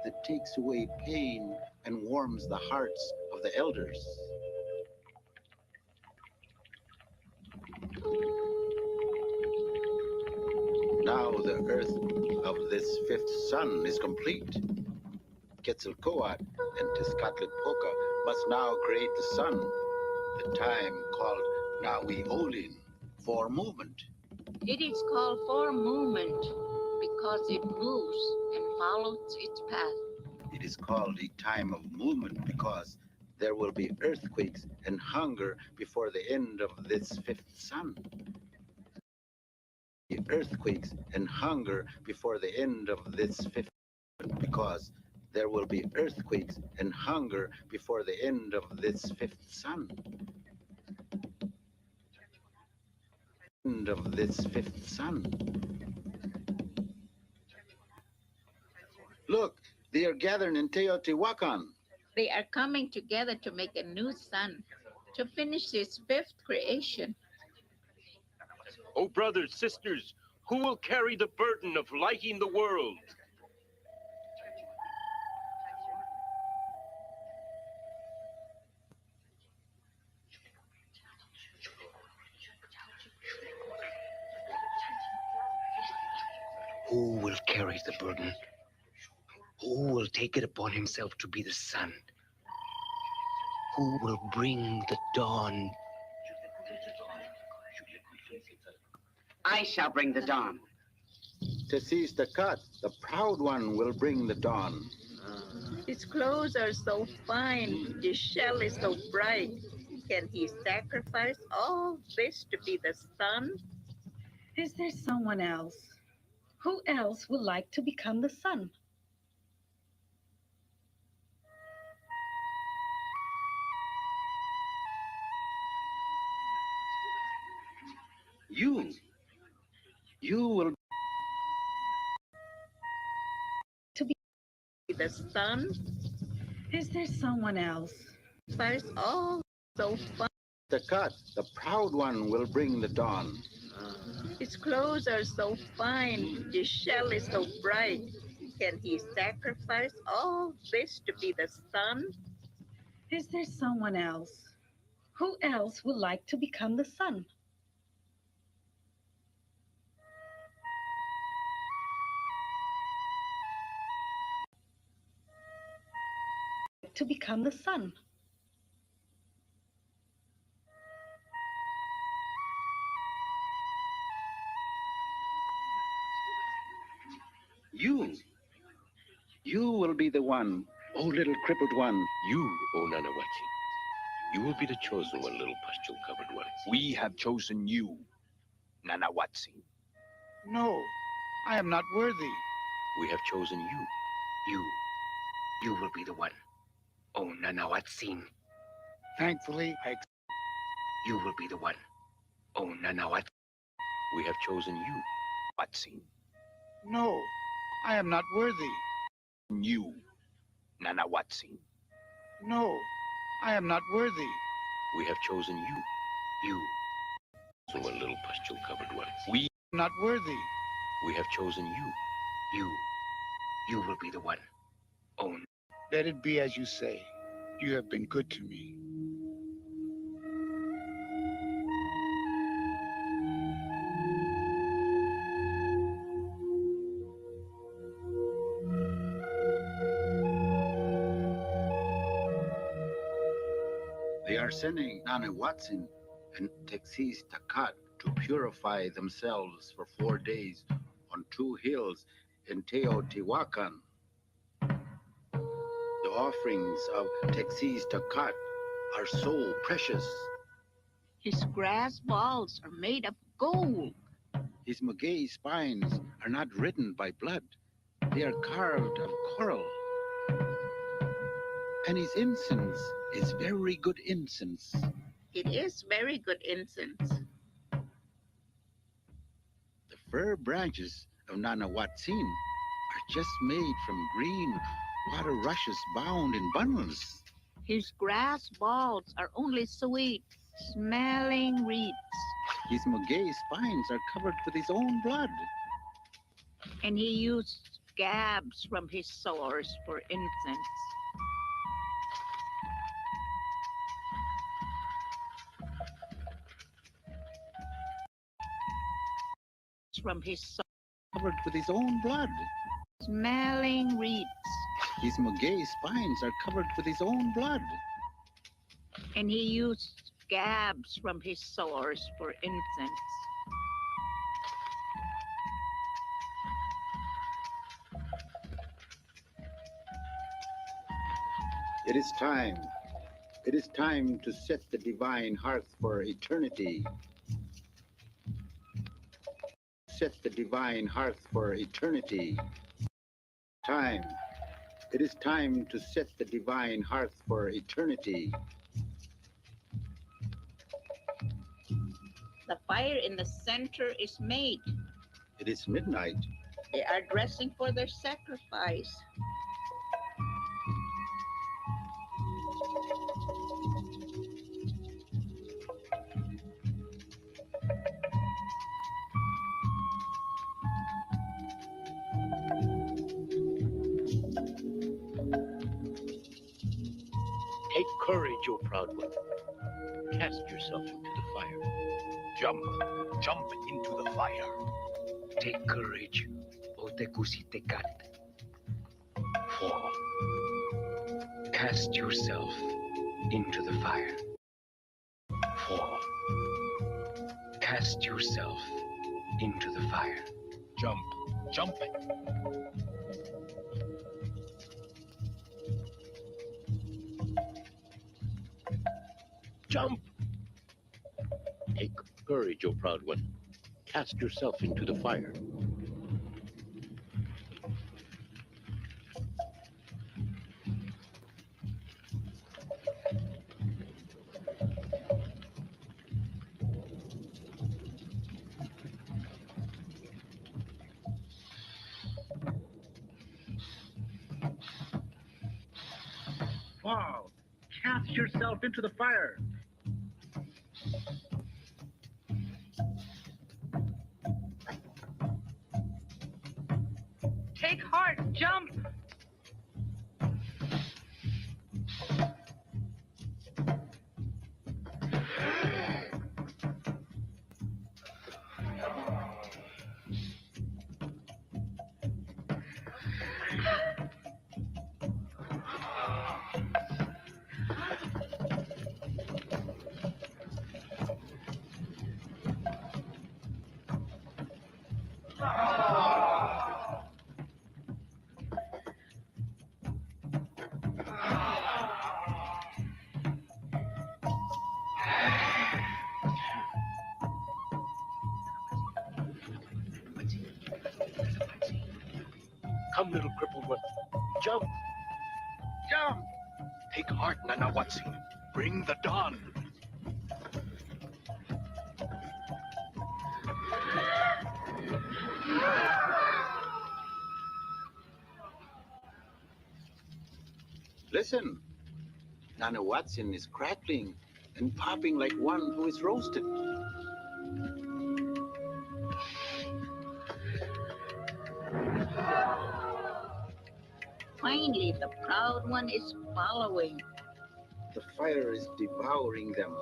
Speaker 2: that takes away pain and warms the hearts of the elders. Now the earth of this fifth sun is complete. Quetzalcoatl and Tezcatlipoca must now create the sun, the time called Nawi-Olin, for movement.
Speaker 3: It is called for movement because it moves and follows its path.
Speaker 2: It is called a time of movement because there will be earthquakes and hunger before the end of this fifth sun. The earthquakes and hunger before the end of this fifth sun because there will be earthquakes and hunger before the end of this fifth sun. End of this fifth sun. Look, they are gathering in Teotihuacan.
Speaker 3: They are coming together to make a new sun, to finish this fifth creation.
Speaker 1: Oh, brothers, sisters, who will carry the burden of lighting the world?
Speaker 5: Who will carry the burden? Who will take it upon himself to be the sun? Who will bring the dawn?
Speaker 8: I shall bring the dawn.
Speaker 2: Tessis the cut, the proud one, will bring the dawn.
Speaker 3: His clothes are so fine, his shell is so bright. Can he sacrifice all this to be the sun?
Speaker 9: Is there someone else? Who else would like to become the sun?
Speaker 2: You will
Speaker 3: Be the sun?
Speaker 9: Is there someone else?
Speaker 3: Sacrifice all so fine.
Speaker 2: the cut, the proud one, will bring the dawn.
Speaker 3: His clothes are so fine, his shell is so bright. Can he sacrifice all this to be the sun?
Speaker 9: Is there someone else? Who else would like to become the sun? To become the sun.
Speaker 2: You will be the one, oh little crippled one.
Speaker 1: You, O Nanawachi. You will be the chosen one, little pustule-covered one.
Speaker 4: We have chosen you, Nanawatsi.
Speaker 6: No, I am not worthy.
Speaker 1: We have chosen you.
Speaker 5: You will be the one. Oh, Nanawatsin.
Speaker 6: Thankfully,
Speaker 5: You will be the one. Oh, Nanawat.
Speaker 1: We have chosen you.
Speaker 4: Watsi.
Speaker 6: no, I am not worthy.
Speaker 4: You, Nanawatsi.
Speaker 6: No, I am not worthy.
Speaker 1: We have chosen you.
Speaker 5: You,
Speaker 1: One little pustule-covered one.
Speaker 4: We
Speaker 6: Not worthy.
Speaker 1: We have chosen you.
Speaker 5: you will be the one. Oh,
Speaker 6: Let it be as you say. You have been good to me.
Speaker 2: They are sending Nana Watson and Texas Takat to purify themselves for 4 days on 2 hills in Teotihuacan. The offerings of Texas Takat are so precious.
Speaker 3: His grass balls are made of gold.
Speaker 2: His maguey spines are not written by blood. They are carved of coral. And his incense is very good incense.
Speaker 3: It is very good incense.
Speaker 2: The fir branches of Nana Watsin are just made from green water rushes bound in bundles.
Speaker 3: His grass balls are only sweet, smelling reeds.
Speaker 2: His maguey spines are covered with his own blood.
Speaker 3: And he used scabs from his sores for incense. From his
Speaker 2: Covered with his own blood.
Speaker 3: smelling reeds.
Speaker 2: His maguey spines are covered with his own blood.
Speaker 3: And he used scabs from his sores for incense.
Speaker 2: It is time. It is time to set the divine hearth for eternity. Set the divine hearth for eternity. Time. It is time to set the divine hearth for eternity.
Speaker 3: The fire in the center is made.
Speaker 2: It is midnight.
Speaker 3: They are dressing for their sacrifice.
Speaker 1: Take courage, O proud one. Cast yourself into the fire.
Speaker 4: jump into the fire.
Speaker 5: take courage, O Tekusitekart. 4. Cast yourself into the fire. 4. Cast yourself into the fire.
Speaker 4: Jump. Jumping.
Speaker 1: Jump! Take courage, O proud one. Cast yourself into the fire.
Speaker 2: Fall. Cast yourself into the fire.
Speaker 7: Take heart, jump!
Speaker 1: Come, little crippled one. Jump!
Speaker 2: Jump!
Speaker 4: Take heart, Nanawatsi. Bring the dawn.
Speaker 2: Listen. Nana Watson is crackling and popping like one who is roasted.
Speaker 3: Finally, the proud one is following.
Speaker 2: The fire is devouring them.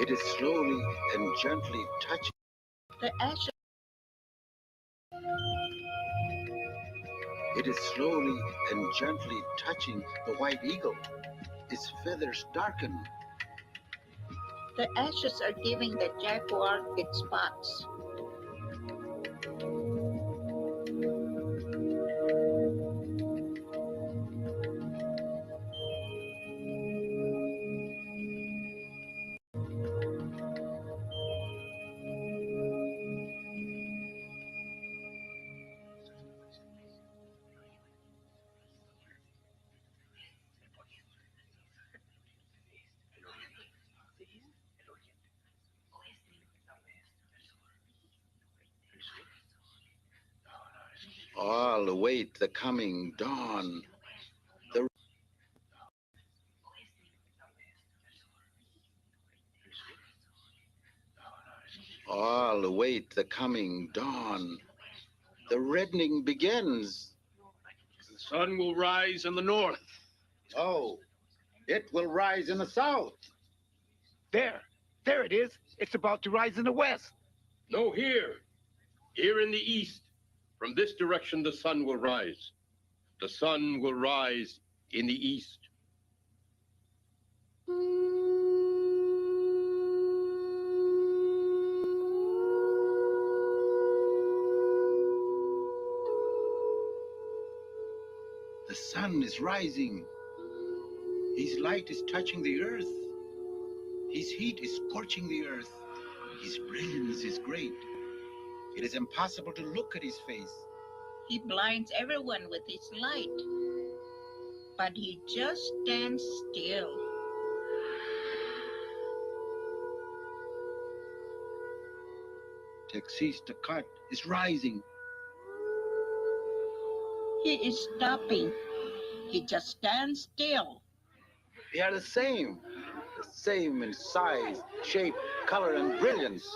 Speaker 2: It is slowly and gently touching.
Speaker 3: The ashes.
Speaker 2: It is slowly and gently touching the white eagle. Its feathers darken.
Speaker 3: The ashes are giving the jaguar its spots.
Speaker 2: All await the coming dawn. All await the coming dawn. The reddening begins.
Speaker 1: The sun will rise in the north.
Speaker 2: Oh, it will rise in the south.
Speaker 6: There it is. It's about to rise in the west.
Speaker 1: No, here. Here in the east. From this direction, the sun will rise. The sun will rise in the east.
Speaker 2: The sun is rising. His light is touching the earth. His heat is scorching the earth. His brilliance is great. It is impossible to look at his face.
Speaker 3: He blinds everyone with his light. But he just stands still.
Speaker 2: Texas Takat is rising.
Speaker 3: He is stopping. He just stands still.
Speaker 2: They are the same in size, shape, color, and brilliance.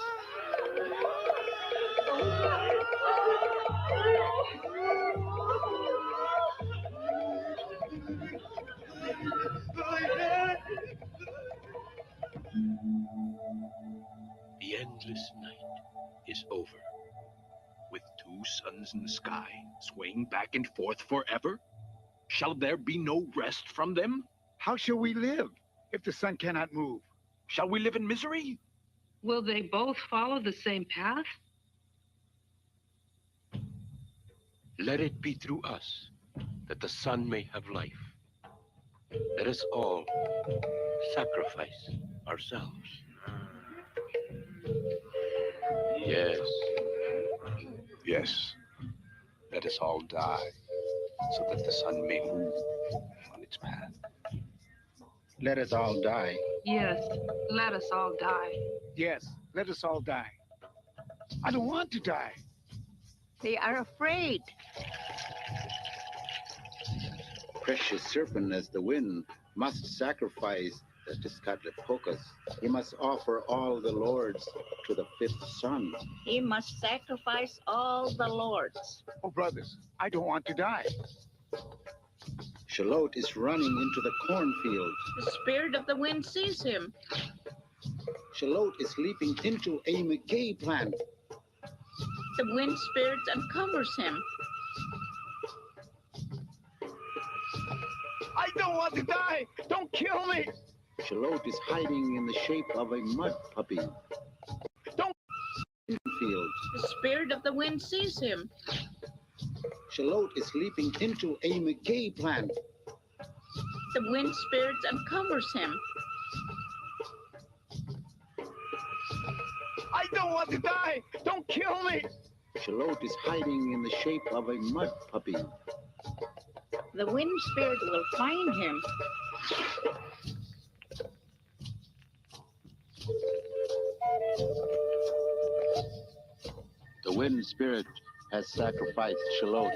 Speaker 1: The endless night is over.
Speaker 4: With two suns in the sky, swaying back and forth forever? Shall there be no rest from them?
Speaker 6: How shall we live if the sun cannot move?
Speaker 4: Shall we live in misery?
Speaker 7: Will they both follow the same path?
Speaker 1: Let it be through us that the sun may have life. Let us all sacrifice ourselves. Yes.
Speaker 4: Yes. Let us all die, so that the sun may move on its path.
Speaker 2: Let us all die.
Speaker 7: Yes, let us all die.
Speaker 6: Yes, let us all die. I don't want to die.
Speaker 3: They are afraid.
Speaker 2: Precious serpent as the wind must sacrifice the Tezcatlipoca. He must offer all the lords to the fifth sun.
Speaker 3: He must sacrifice all the lords.
Speaker 6: Oh, brothers, I don't want to die.
Speaker 2: Shalot is running into the cornfield.
Speaker 3: The spirit of the wind sees him.
Speaker 2: Shalot is leaping into a maguey plant.
Speaker 3: The wind spirit encumbers him.
Speaker 6: I don't want to die. Don't kill me.
Speaker 2: Shalot is hiding in the shape of a mud puppy.
Speaker 6: Don't.
Speaker 2: Field.
Speaker 3: The spirit of the wind sees him.
Speaker 2: Shalot is leaping into a maguey plant.
Speaker 3: The wind spirit encumbers him.
Speaker 6: I don't want to die. Don't kill me.
Speaker 2: Shalot is hiding in the shape of a mud puppy.
Speaker 3: The wind spirit will find him.
Speaker 2: The wind spirit has sacrificed Shalot.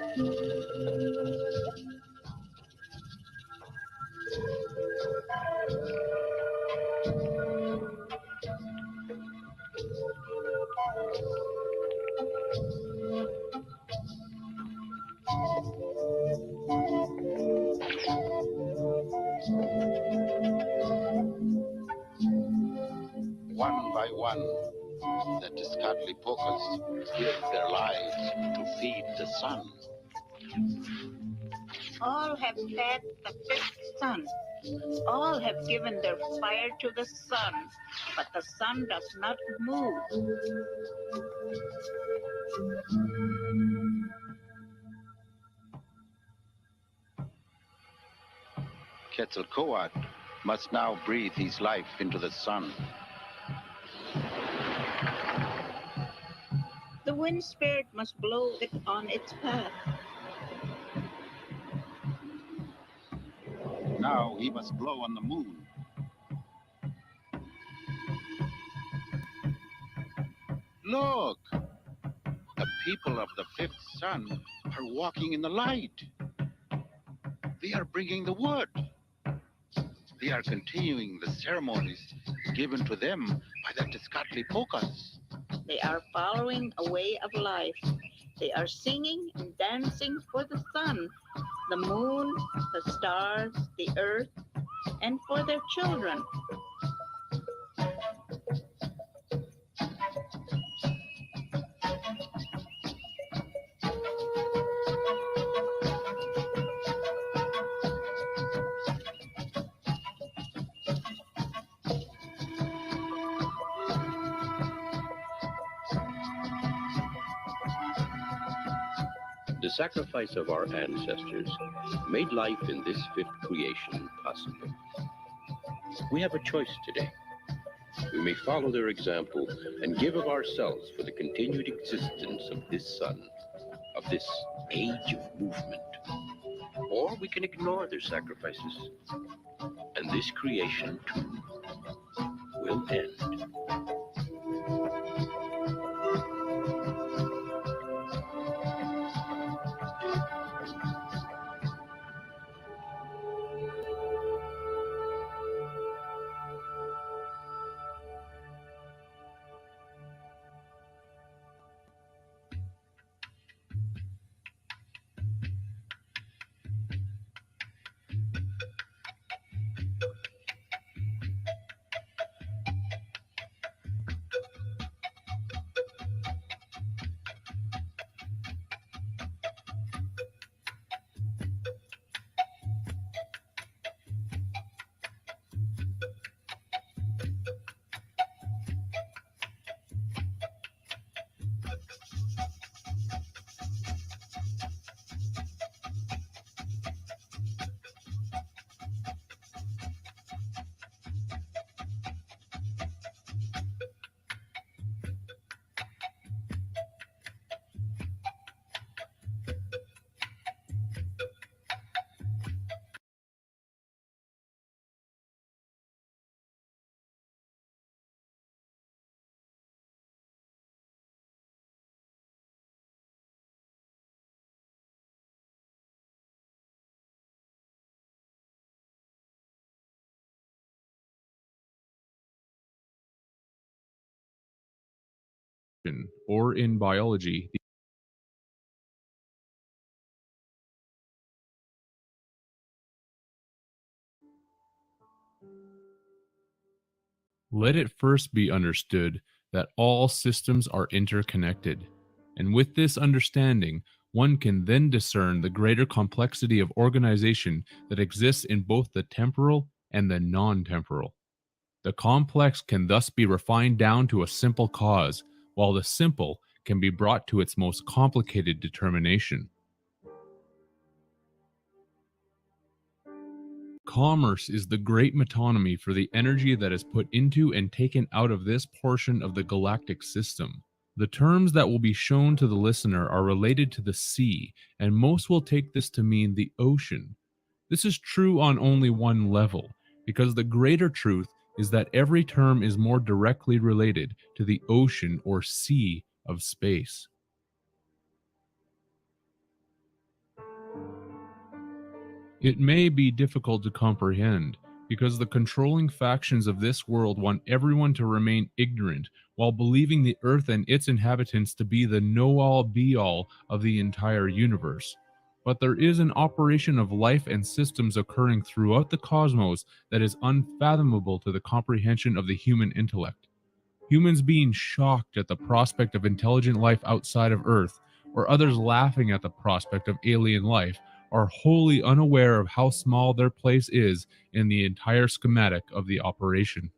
Speaker 2: One by one, the Tezcatlipoca give their lives to feed the sun.
Speaker 3: All have fed the fifth sun. All have given their fire to the sun, but the sun does not move.
Speaker 2: Quetzalcoatl must now breathe his life into the sun.
Speaker 3: The wind spirit must blow it on its path.
Speaker 2: Now he must blow on the moon. Look! The people of the fifth sun are walking in the light. They are bringing the wood. They are continuing the ceremonies given to them by the Tezcatlipoca.
Speaker 3: They are following a way of life. They are singing and dancing for the sun, the moon, the stars, the earth, and for their children.
Speaker 1: The sacrifice of our ancestors made life in this fifth creation possible. We have a choice today. We may follow their example and give of ourselves for the continued existence of this sun, of this age of movement. Or we can ignore their sacrifices, and this creation too will end.
Speaker 10: or in biology, let it first be understood that all systems are interconnected, and with this understanding, one can then discern the greater complexity of organization that exists in both the temporal and the non-temporal. The complex can thus be refined down to a simple cause, while the simple can be brought to its most complicated determination. Commerce is the great metonymy for the energy that is put into and taken out of this portion of the galactic system. The terms that will be shown to the listener are related to the sea, and most will take this to mean the ocean. This is true on only one level, because the greater truth is that every term is more directly related to the ocean or sea of space. It may be difficult to comprehend, because the controlling factions of this world want everyone to remain ignorant while believing the earth and its inhabitants to be the know-all be-all of the entire universe. But there is an operation of life and systems occurring throughout the cosmos that is unfathomable to the comprehension of the human intellect. Humans being shocked at the prospect of intelligent life outside of Earth, or others laughing at the prospect of alien life, are wholly unaware of how small their place is in the entire schematic of the operation.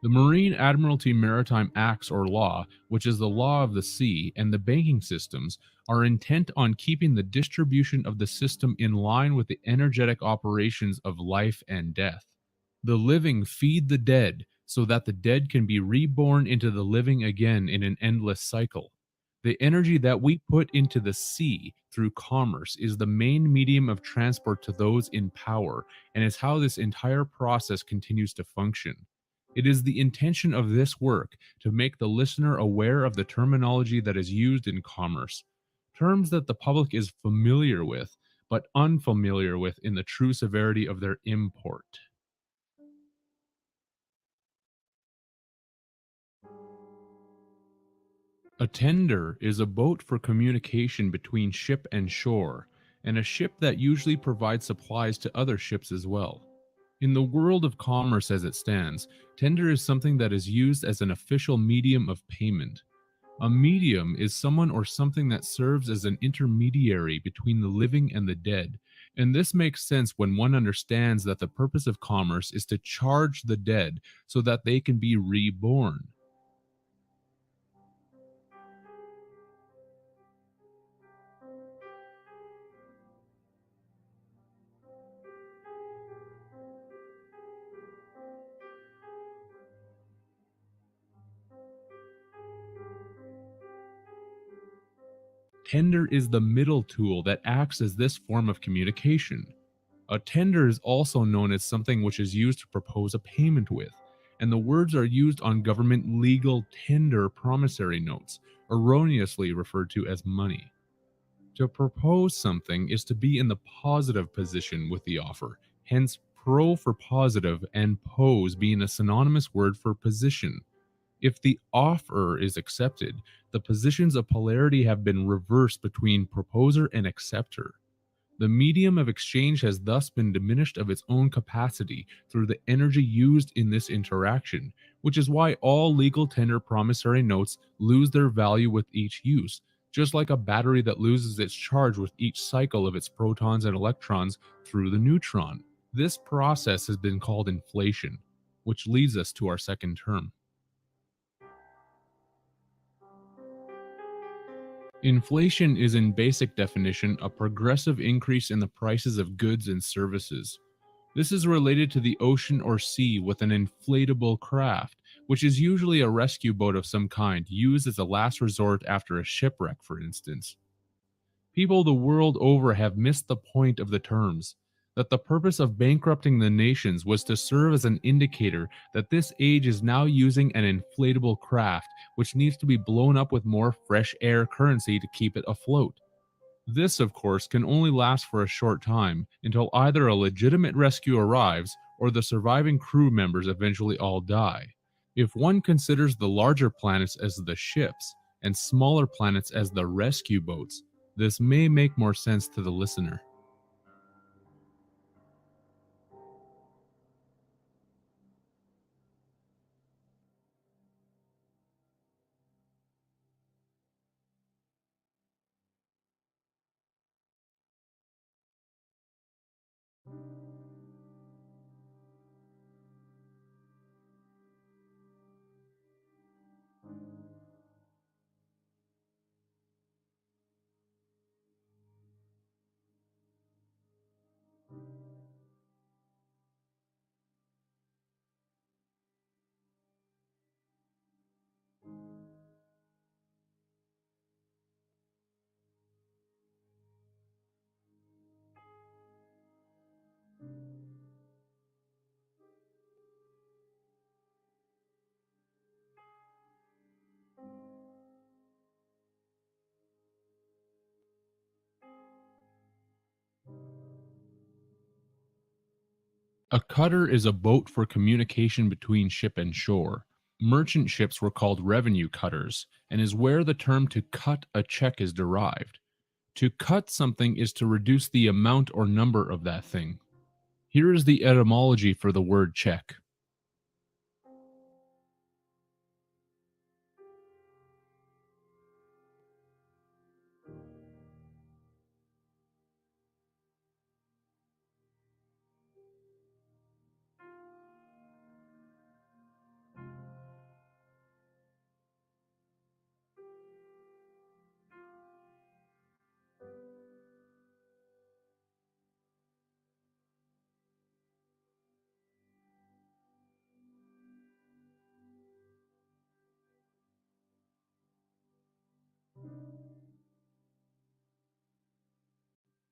Speaker 10: The Marine Admiralty Maritime Acts or Law, which is the law of the sea, and the banking systems are intent on keeping the distribution of the system in line with the energetic operations of life and death. The living feed the dead, so that the dead can be reborn into the living again in an endless cycle. The energy that we put into the sea through commerce is the main medium of transport to those in power, and is how this entire process continues to function. It is the intention of this work to make the listener aware of the terminology that is used in commerce, terms that the public is familiar with, but unfamiliar with in the true severity of their import. A tender is a boat for communication between ship and shore, and a ship that usually provides supplies to other ships as well. In the world of commerce as it stands, tender is something that is used as an official medium of payment. A medium is someone or something that serves as an intermediary between the living and the dead, and this makes sense when one understands that the purpose of commerce is to charge the dead so that they can be reborn. Tender is the middle tool that acts as this form of communication. A tender is also known as something which is used to propose a payment with, and the words are used on government legal tender promissory notes, erroneously referred to as money. To propose something is to be in the positive position with the offer, hence pro for positive and pose being a synonymous word for position. If the offer is accepted, the positions of polarity have been reversed between proposer and acceptor. The medium of exchange has thus been diminished of its own capacity through the energy used in this interaction, which is why all legal tender promissory notes lose their value with each use, just like a battery that loses its charge with each cycle of its protons and electrons through the neutron. This process has been called inflation, which leads us to our second term. Inflation is in basic definition a progressive increase in the prices of goods and services. This is related to the ocean or sea with an inflatable craft, which is usually a rescue boat of some kind used as a last resort after a shipwreck, for instance. People the world over have missed the point of the terms, that the purpose of bankrupting the nations was to serve as an indicator that this age is now using an inflatable craft which needs to be blown up with more fresh air currency to keep it afloat. This, of course, can only last for a short time until either a legitimate rescue arrives or the surviving crew members eventually all die. If one considers the larger planets as the ships and smaller planets as the rescue boats, this may make more sense to the listener. A cutter is a boat for communication between ship and shore. Merchant ships were called revenue cutters, and is where the term to cut a check is derived. To cut something is to reduce the amount or number of that thing. Here is the etymology for the word check.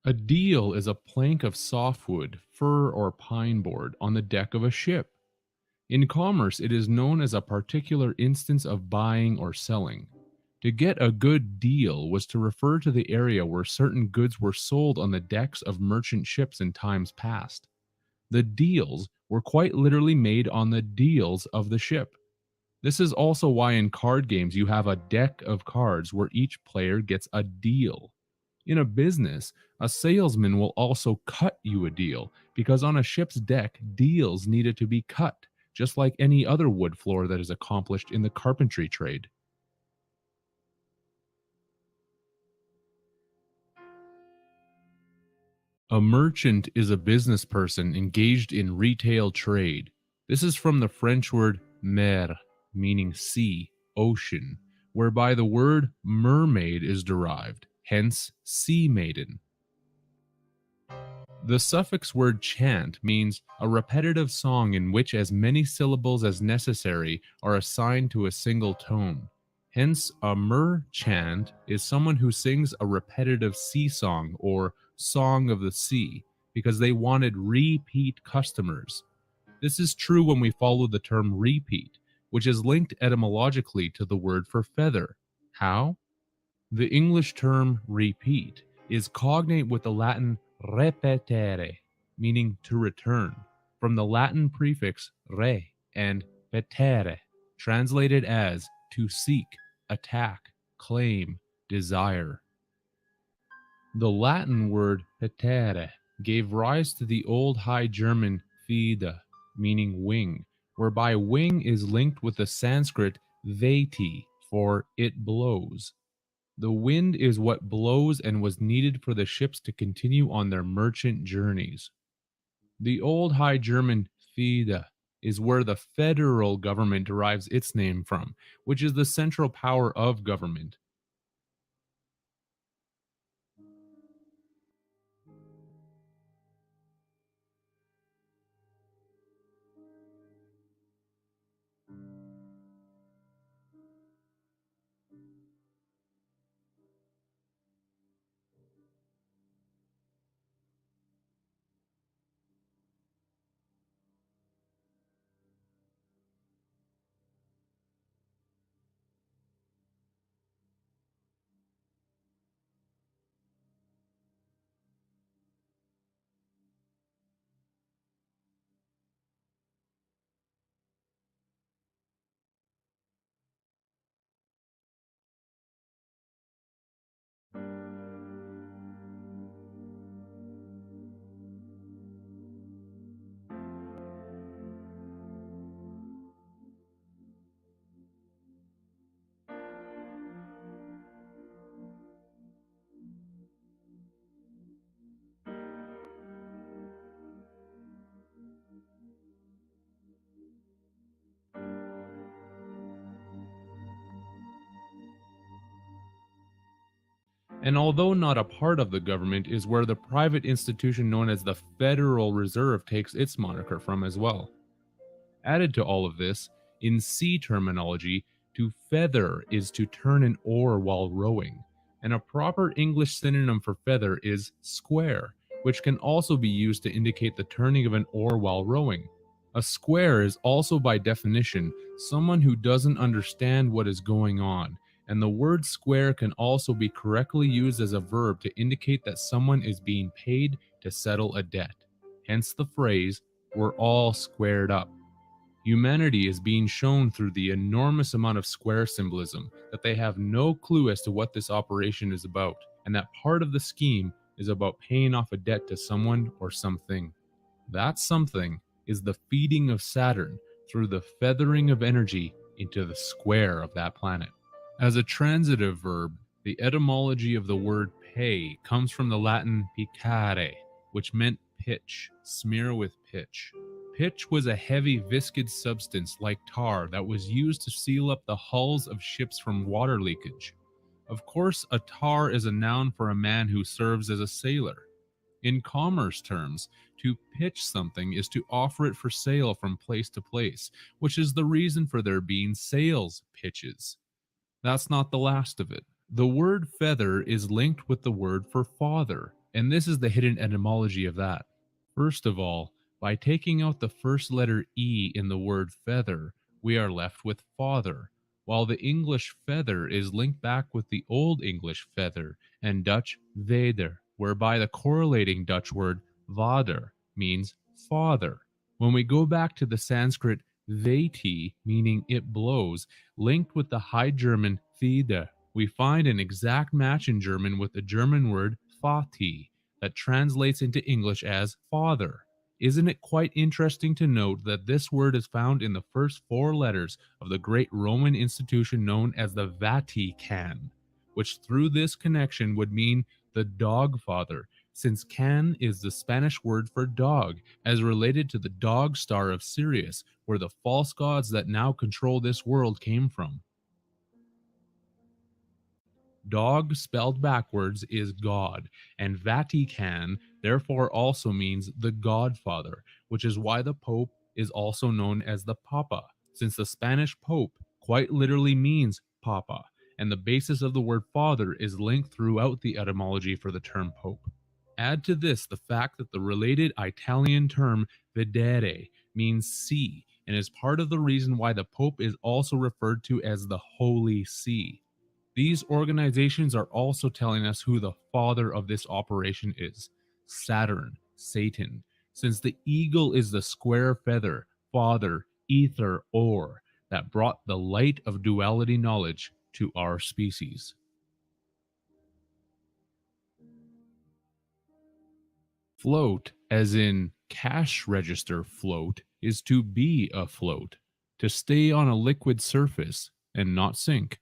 Speaker 10: A deal is a plank of softwood, fir, or pine board on the deck of a ship. In commerce, it is known as a particular instance of buying or selling. To get a good deal was to refer to the area where certain goods were sold on the decks of merchant ships in times past. The deals were quite literally made on the deals of the ship. This is also why in card games you have a deck of cards where each player gets a deal. In a business, a salesman will also cut you a deal because on a ship's deck, deals needed to be cut, just like any other wood floor that is accomplished in the carpentry trade. A merchant is a business person engaged in retail trade. This is from the French word mer, meaning sea, ocean, whereby the word mermaid is derived, hence sea maiden. The suffix word chant means a repetitive song in which as many syllables as necessary are assigned to a single tone. Hence, a merchant is someone who sings a repetitive sea song or song of the sea because they wanted repeat customers. This is true when we follow the term repeat, which is linked etymologically to the word for feather. How? The English term repeat is cognate with the Latin repetere, meaning to return, from the Latin prefix re and petere, translated as to seek, attack, claim, desire. The Latin word petere gave rise to the Old High German fida, meaning wing, whereby wing is linked with the Sanskrit veti for it blows. The wind is what blows and was needed for the ships to continue on their merchant journeys. The Old High German Fide is where the federal government derives its name from, which is the central power of government. And although not a part of the government is where the private institution known as the Federal Reserve takes its moniker from as well. Added to all of this, in sea terminology, to feather is to turn an oar while rowing, and a proper English synonym for feather is square, which can also be used to indicate the turning of an oar while rowing. A square is also by definition someone who doesn't understand what is going on, and the word square can also be correctly used as a verb to indicate that someone is being paid to settle a debt. Hence the phrase, "we're all squared up." Humanity is being shown through the enormous amount of square symbolism that they have no clue as to what this operation is about, and that part of the scheme is about paying off a debt to someone or something. That something is the feeding of Saturn through the feathering of energy into the square of that planet. As a transitive verb, the etymology of the word pay comes from the Latin picare, which meant pitch, smear with pitch. Pitch was a heavy viscid substance like tar that was used to seal up the hulls of ships from water leakage. Of course, a tar is a noun for a man who serves as a sailor. In commerce terms, to pitch something is to offer it for sale from place to place, which is the reason for there being sales pitches. That's not the last of it. The word feather is linked with the word for father, and this is the hidden etymology of that. First of all, by taking out the first letter E in the word feather, we are left with father, while the English feather is linked back with the Old English feather and Dutch vader, whereby the correlating Dutch word vader means father. When we go back to the Sanskrit veti, meaning it blows, linked with the High German Fide, we find an exact match in German with the German word Vati that translates into English as father. Isn't it quite interesting to note that this word is found in the first 4 letters of the great Roman institution known as the Vatican, which through this connection would mean the dog father, since can is the Spanish word for dog, as related to the dog star of Sirius, where the false gods that now control this world came from. Dog spelled backwards is God, and Vatican therefore also means the Godfather, which is why the Pope is also known as the Papa, since the Spanish Pope quite literally means Papa, and the basis of the word father is linked throughout the etymology for the term Pope. Add to this the fact that the related Italian term vedere means see, and is part of the reason why the Pope is also referred to as the Holy See. These organizations are also telling us who the father of this operation is: Saturn, Satan, since the eagle is the square feather, father, ether, or that brought the light of duality knowledge to our species. Float, as in cash register float, is to be afloat, to stay on a liquid surface and not sink.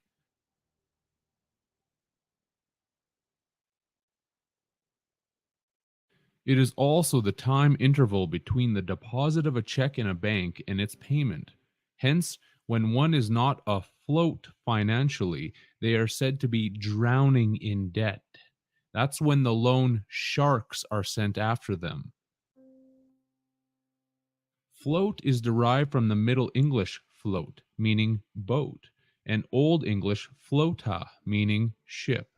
Speaker 10: It is also the time interval between the deposit of a check in a bank and its payment. Hence, when one is not afloat financially, they are said to be drowning in debt. That's when the loan sharks are sent after them. Float is derived from the Middle English float, meaning boat, and Old English flota, meaning ship.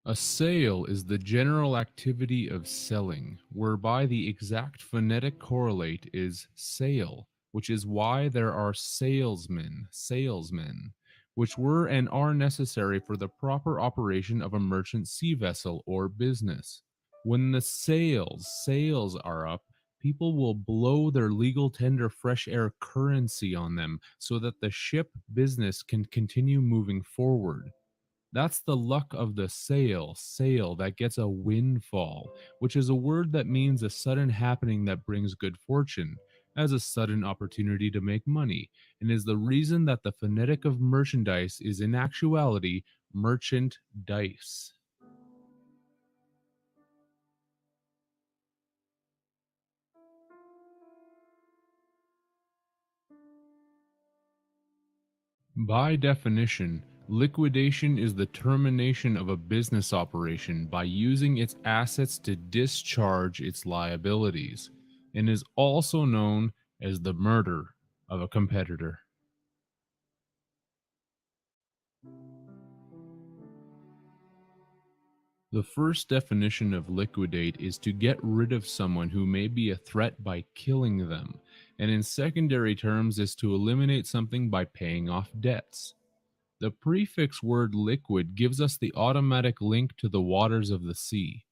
Speaker 10: A sale is the general activity of selling, whereby the exact phonetic correlate is sale, which is why there are salesmen, which were and are necessary for the proper operation of a merchant sea vessel or business. When the sails are up, people will blow their legal tender fresh air currency on them so that the ship business can continue moving forward. That's the luck of the sail that gets a windfall, which is a word that means a sudden happening that brings good fortune, as a sudden opportunity to make money, and is the reason that the phonetic of merchandise is in actuality merchant dice. By definition, liquidation is the termination of a business operation by using its assets to discharge its liabilities, and is also known as the murder of a competitor. The first definition of liquidate is to get rid of someone who may be a threat by killing them, and in secondary terms is to eliminate something by paying off debts. The prefix word liquid gives us the automatic link to the waters of the sea.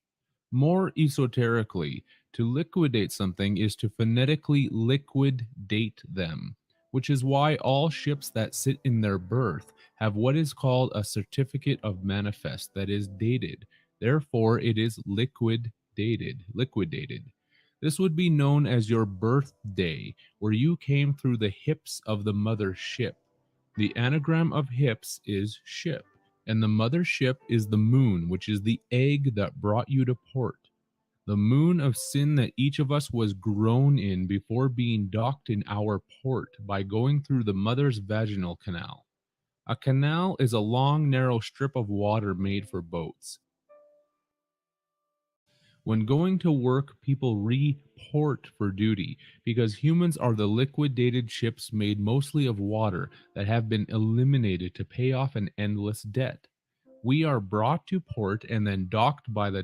Speaker 10: More esoterically, to liquidate something is to phonetically liquid-date them, which is why all ships that sit in their berth have what is called a certificate of manifest that is dated. Therefore, it is liquidated. This would be known as your birthday, where you came through the hips of the mother ship. The anagram of hips is ship, and the mother ship is the moon, which is the egg that brought you to port. The moon of sin that each of us was grown in before being docked in our port by going through the mother's vaginal canal. A canal is a long, narrow strip of water made for boats. When going to work, people report for duty because humans are the liquidated ships made mostly of water that have been eliminated to pay off an endless debt. We are brought to port and then docked by the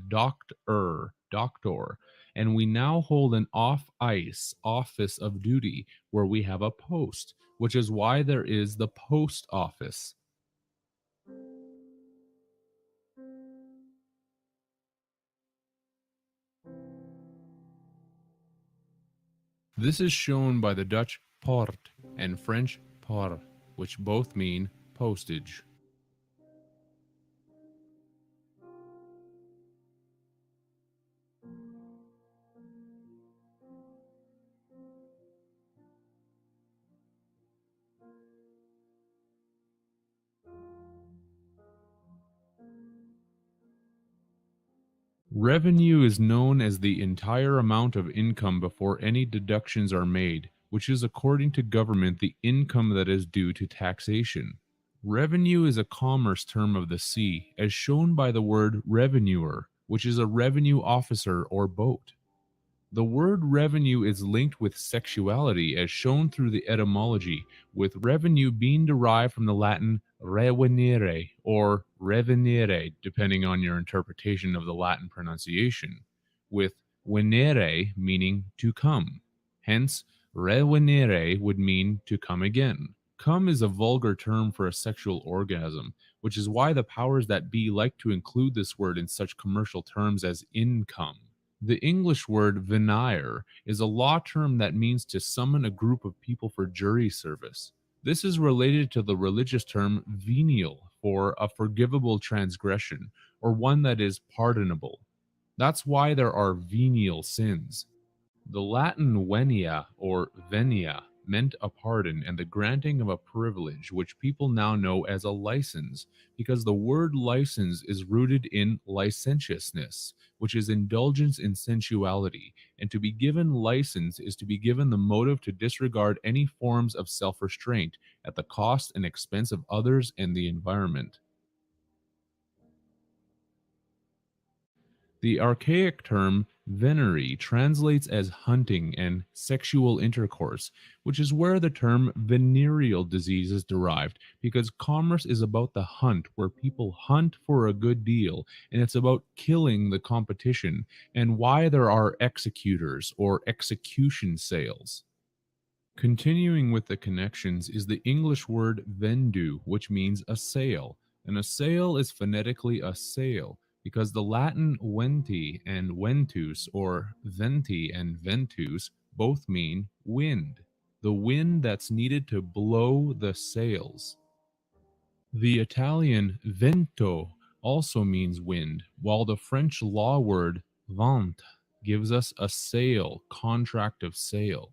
Speaker 10: doctor, and we now hold an off-ice office of duty where we have a post, which is why there is the post office. This is shown by the Dutch poort and French port, which both mean postage. Revenue is known as the entire amount of income before any deductions are made, which is according to government the income that is due to taxation. Revenue is a commerce term of the sea, as shown by the word revenuer, which is a revenue officer or boat. The word revenue is linked with sexuality as shown through the etymology, with revenue being derived from the Latin revenire or revenire, depending on your interpretation of the Latin pronunciation, with venere meaning to come. Hence, revenire would mean to come again. Come is a vulgar term for a sexual orgasm, which is why the powers that be like to include this word in such commercial terms as income. The English word venire is a law term that means to summon a group of people for jury service. This is related to the religious term venial for a forgivable transgression, or one that is pardonable. That's why there are venial sins. The Latin venia or venia meant a pardon and the granting of a privilege, which people now know as a license, because the word license is rooted in licentiousness, which is indulgence in sensuality, and to be given license is to be given the motive to disregard any forms of self-restraint at the cost and expense of others and the environment. The archaic term venery translates as hunting and sexual intercourse, which is where the term venereal disease is derived, because commerce is about the hunt, where people hunt for a good deal, and it's about killing the competition, and why there are executors or execution sales. Continuing with the connections is the English word vendu, which means a sail, and a sail is phonetically a sail, because the Latin venti and ventus or venti and ventus both mean wind, the wind that's needed to blow the sails. The Italian vento also means wind, while the French law word vente gives us a sale, contract of sale.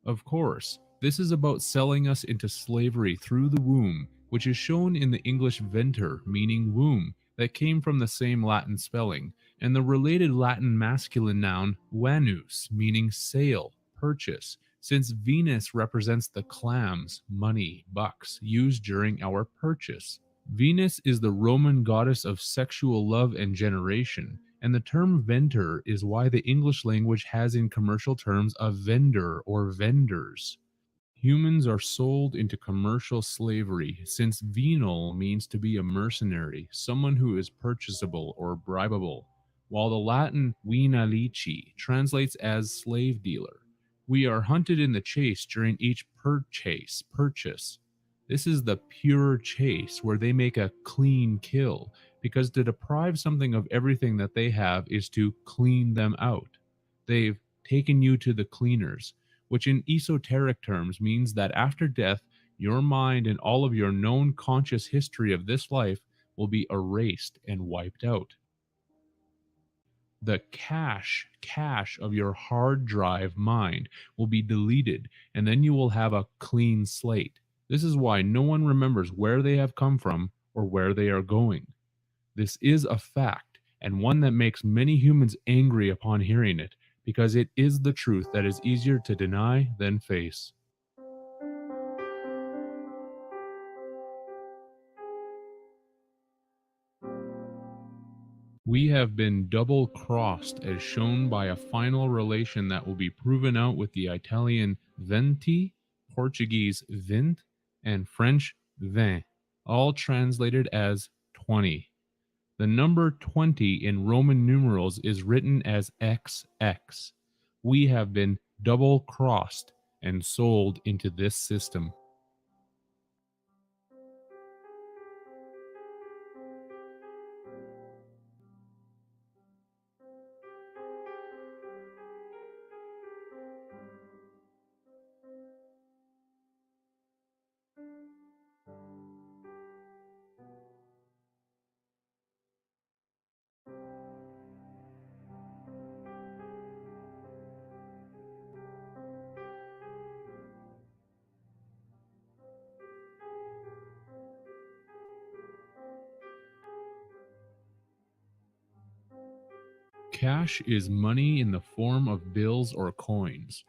Speaker 10: Of course, this is about selling us into slavery through the womb, which is shown in the English venter, meaning womb, that came from the same Latin spelling, and the related Latin masculine noun vanus, meaning sale, purchase, since Venus represents the clams, money, bucks, used during our purchase. Venus is the Roman goddess of sexual love and generation, and the term venter is why the English language has in commercial terms a vendor or vendors. Humans are sold into commercial slavery, since venal means to be a mercenary, someone who is purchasable or bribable, while the Latin venalici translates as slave dealer. We are hunted in the chase during each purchase. This is the pure chase where they make a clean kill, because to deprive something of everything that they have is to clean them out. They've taken you to the cleaners, which in esoteric terms means that after death, your mind and all of your known conscious history of this life will be erased and wiped out. The cache of your hard drive mind will be deleted, and then you will have a clean slate. This is why no one remembers where they have come from or where they are going. This is a fact, and one that makes many humans angry upon hearing it, because it is the truth that is easier to deny than face. We have been double-crossed as shown by a final relation that will be proven out with the Italian venti, Portuguese vint, and French vin, all translated as 20. The number 20 in Roman numerals is written as XX. We have been double-crossed and sold into this system. Cash is money in the form of bills or coins.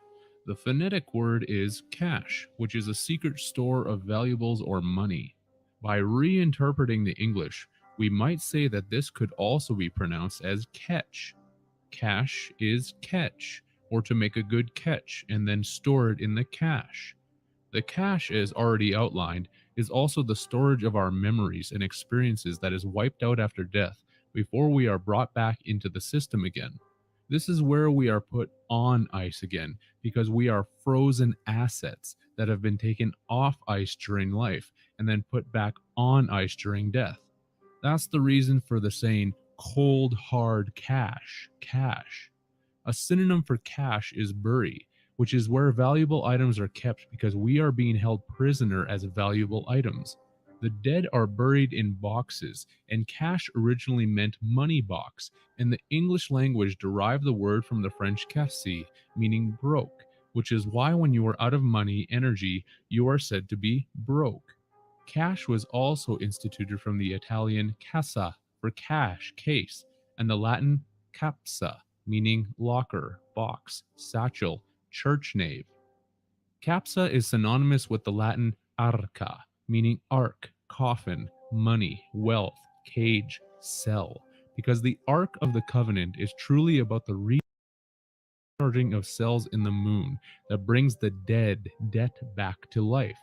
Speaker 10: The phonetic word is cash, which is a secret store of valuables or money. By reinterpreting the English, we might say that this could also be pronounced as catch. Cash is catch, or to make a good catch and then store it in the cache. The cache, as already outlined, is also the storage of our memories and experiences that is wiped out after death before we are brought back into the system again. This is where we are put on ice again, because we are frozen assets that have been taken off ice during life and then put back on ice during death. That's the reason for the saying cold hard cash. A synonym for cache is bury, which is where valuable items are kept because we are being held prisoner as valuable items. The dead are buried in boxes, and cash originally meant money box, and the English language derived the word from the French caisse, meaning broke, which is why when you are out of money energy, you are said to be broke. Cash was also instituted from the Italian cassa for cash, case, and the Latin capsa, meaning locker, box, satchel, church nave. Capsa is synonymous with the Latin arca, meaning ark, coffin, money, wealth, cage, cell, because the Ark of the Covenant is truly about the recharging of cells in the moon that brings the dead back to life.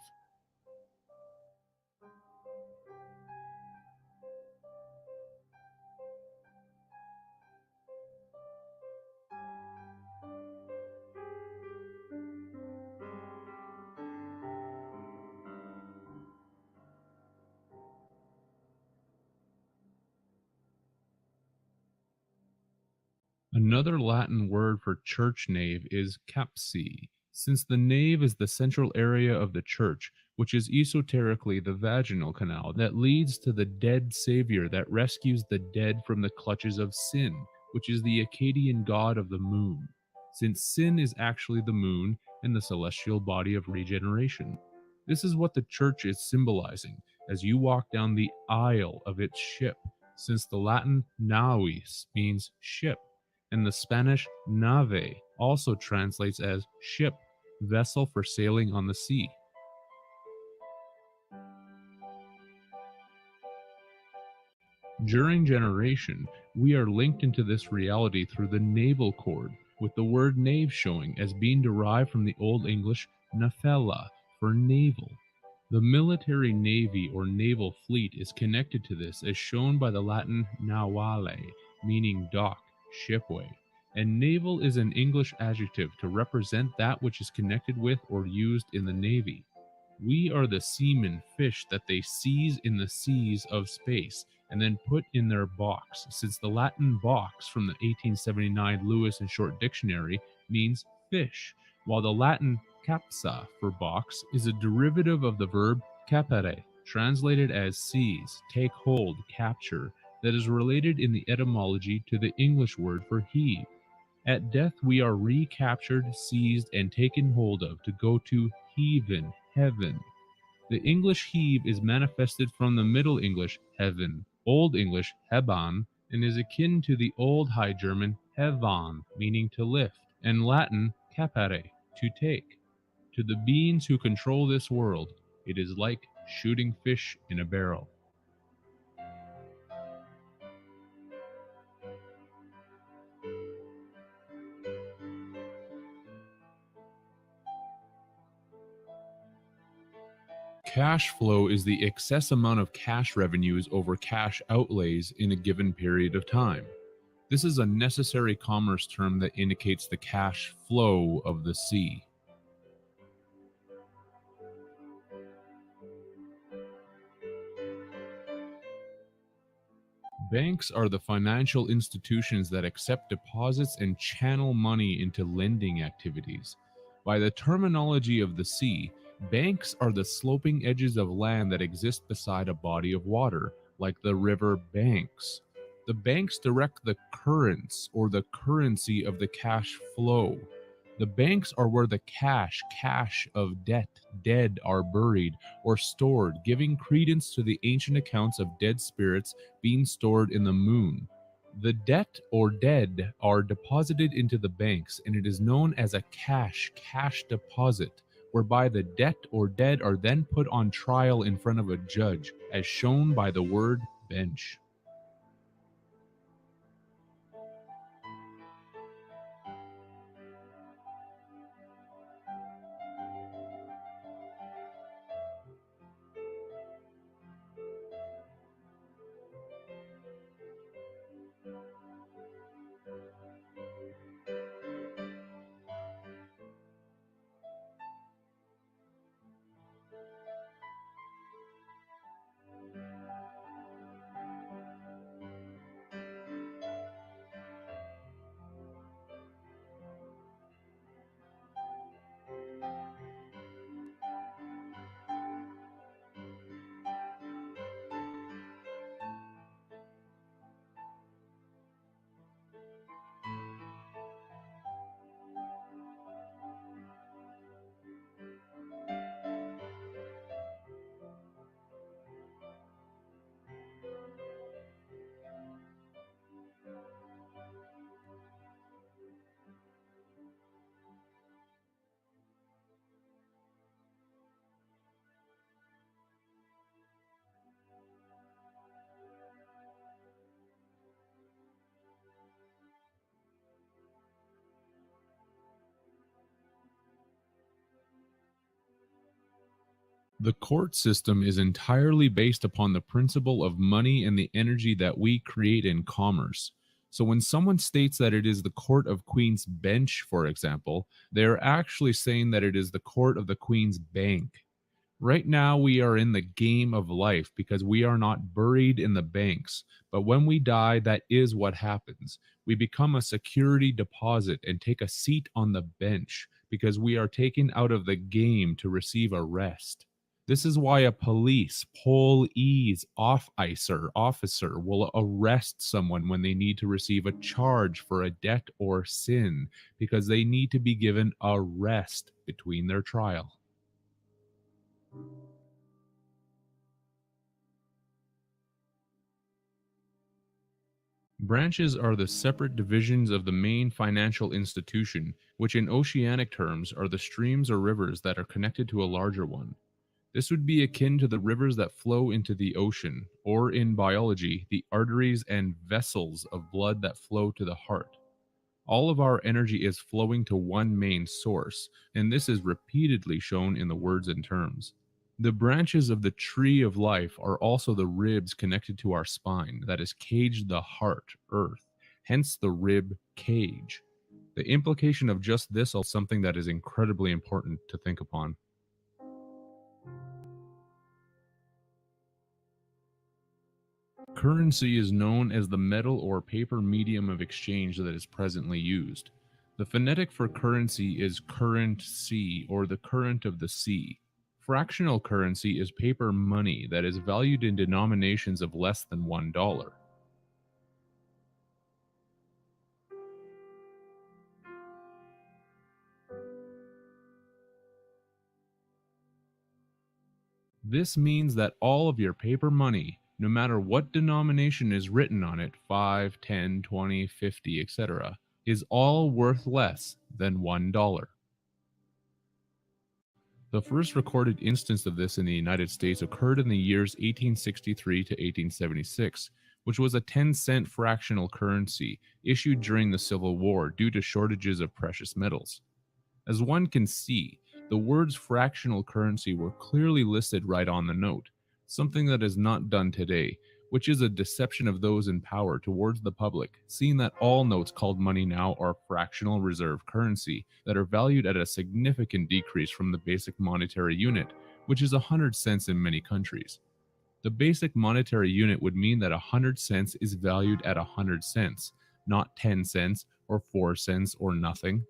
Speaker 10: Another Latin word for church nave is capsi, since the nave is the central area of the church, which is esoterically the vaginal canal that leads to the dead savior that rescues the dead from the clutches of Sin, which is the Akkadian god of the moon, since Sin is actually the moon and the celestial body of regeneration. This is what the church is symbolizing as you walk down the aisle of its ship, since the Latin navis means ship, and the Spanish nave also translates as ship, vessel for sailing on the sea. During generation, we are linked into this reality through the naval cord, with the word knave showing as being derived from the Old English nafella for naval. The military navy or naval fleet is connected to this as shown by the Latin navale, meaning dock, shipway, and naval is an English adjective to represent that which is connected with or used in the navy. We are the seamen fish that they seize in the seas of space and then put in their box, since the Latin box from the 1879 Lewis and Short Dictionary means fish, while the Latin capsa for box is a derivative of the verb capere, translated as seize, take hold, capture, that is related in the etymology to the English word for heave. At death we are recaptured, seized, and taken hold of to go to heaven, heaven. The English heave is manifested from the Middle English heaven, Old English heban, and is akin to the Old High German hevan, meaning to lift, and Latin capere, to take. To the beings who control this world, it is like shooting fish in a barrel. Cash flow is the excess amount of cash revenues over cash outlays in a given period of time. This is a necessary commerce term that indicates the cash flow of the sea. Banks are the financial institutions that accept deposits and channel money into lending activities. By the terminology of the sea, banks are the sloping edges of land that exist beside a body of water, like the river banks. The banks direct the currents or the currency of the cash flow. The banks are where the cash of debt, dead are buried or stored, giving credence to the ancient accounts of dead spirits being stored in the moon. The debt or dead are deposited into the banks, and it is known as a cash deposit, whereby the debt or dead are then put on trial in front of a judge, as shown by the word bench. The court system is entirely based upon the principle of money and the energy that we create in commerce. So when someone states that it is the court of Queen's Bench, for example, they are actually saying that it is the court of the Queen's Bank. Right now, we are in the game of life because we are not buried in the banks. But when we die, that is what happens. We become a security deposit and take a seat on the bench because we are taken out of the game to receive a rest. This is why a police officer will arrest someone when they need to receive a charge for a debt or sin, because they need to be given a rest between their trial. Branches are the separate divisions of the main financial institution, which in oceanic terms are the streams or rivers that are connected to a larger one. This would be akin to the rivers that flow into the ocean, or in biology, the arteries and vessels of blood that flow to the heart. All of our energy is flowing to one main source, and this is repeatedly shown in the words and terms. The branches of the tree of life are also the ribs connected to our spine that is caged the heart, earth, hence the rib cage. The implication of just this is something that is incredibly important to think upon. Currency is known as the metal or paper medium of exchange that is presently used. The phonetic for currency is current sea or the current of the sea. Fractional currency is paper money that is valued in denominations of less than $1. This means that all of your paper money, no matter what denomination is written on it, 5, 10, 20, 50, etc., is all worth less than $1. The first recorded instance of this in the United States occurred in the years 1863 to 1876, which was a 10-cent fractional currency issued during the Civil War due to shortages of precious metals. As one can see, the words fractional currency were clearly listed right on the note, something that is not done today, which is a deception of those in power towards the public, seeing that all notes called money now are fractional reserve currency that are valued at a significant decrease from the basic monetary unit, which is 100 cents in many countries. The basic monetary unit would mean that 100 cents is valued at 100 cents, not 10 cents or 4 cents or nothing.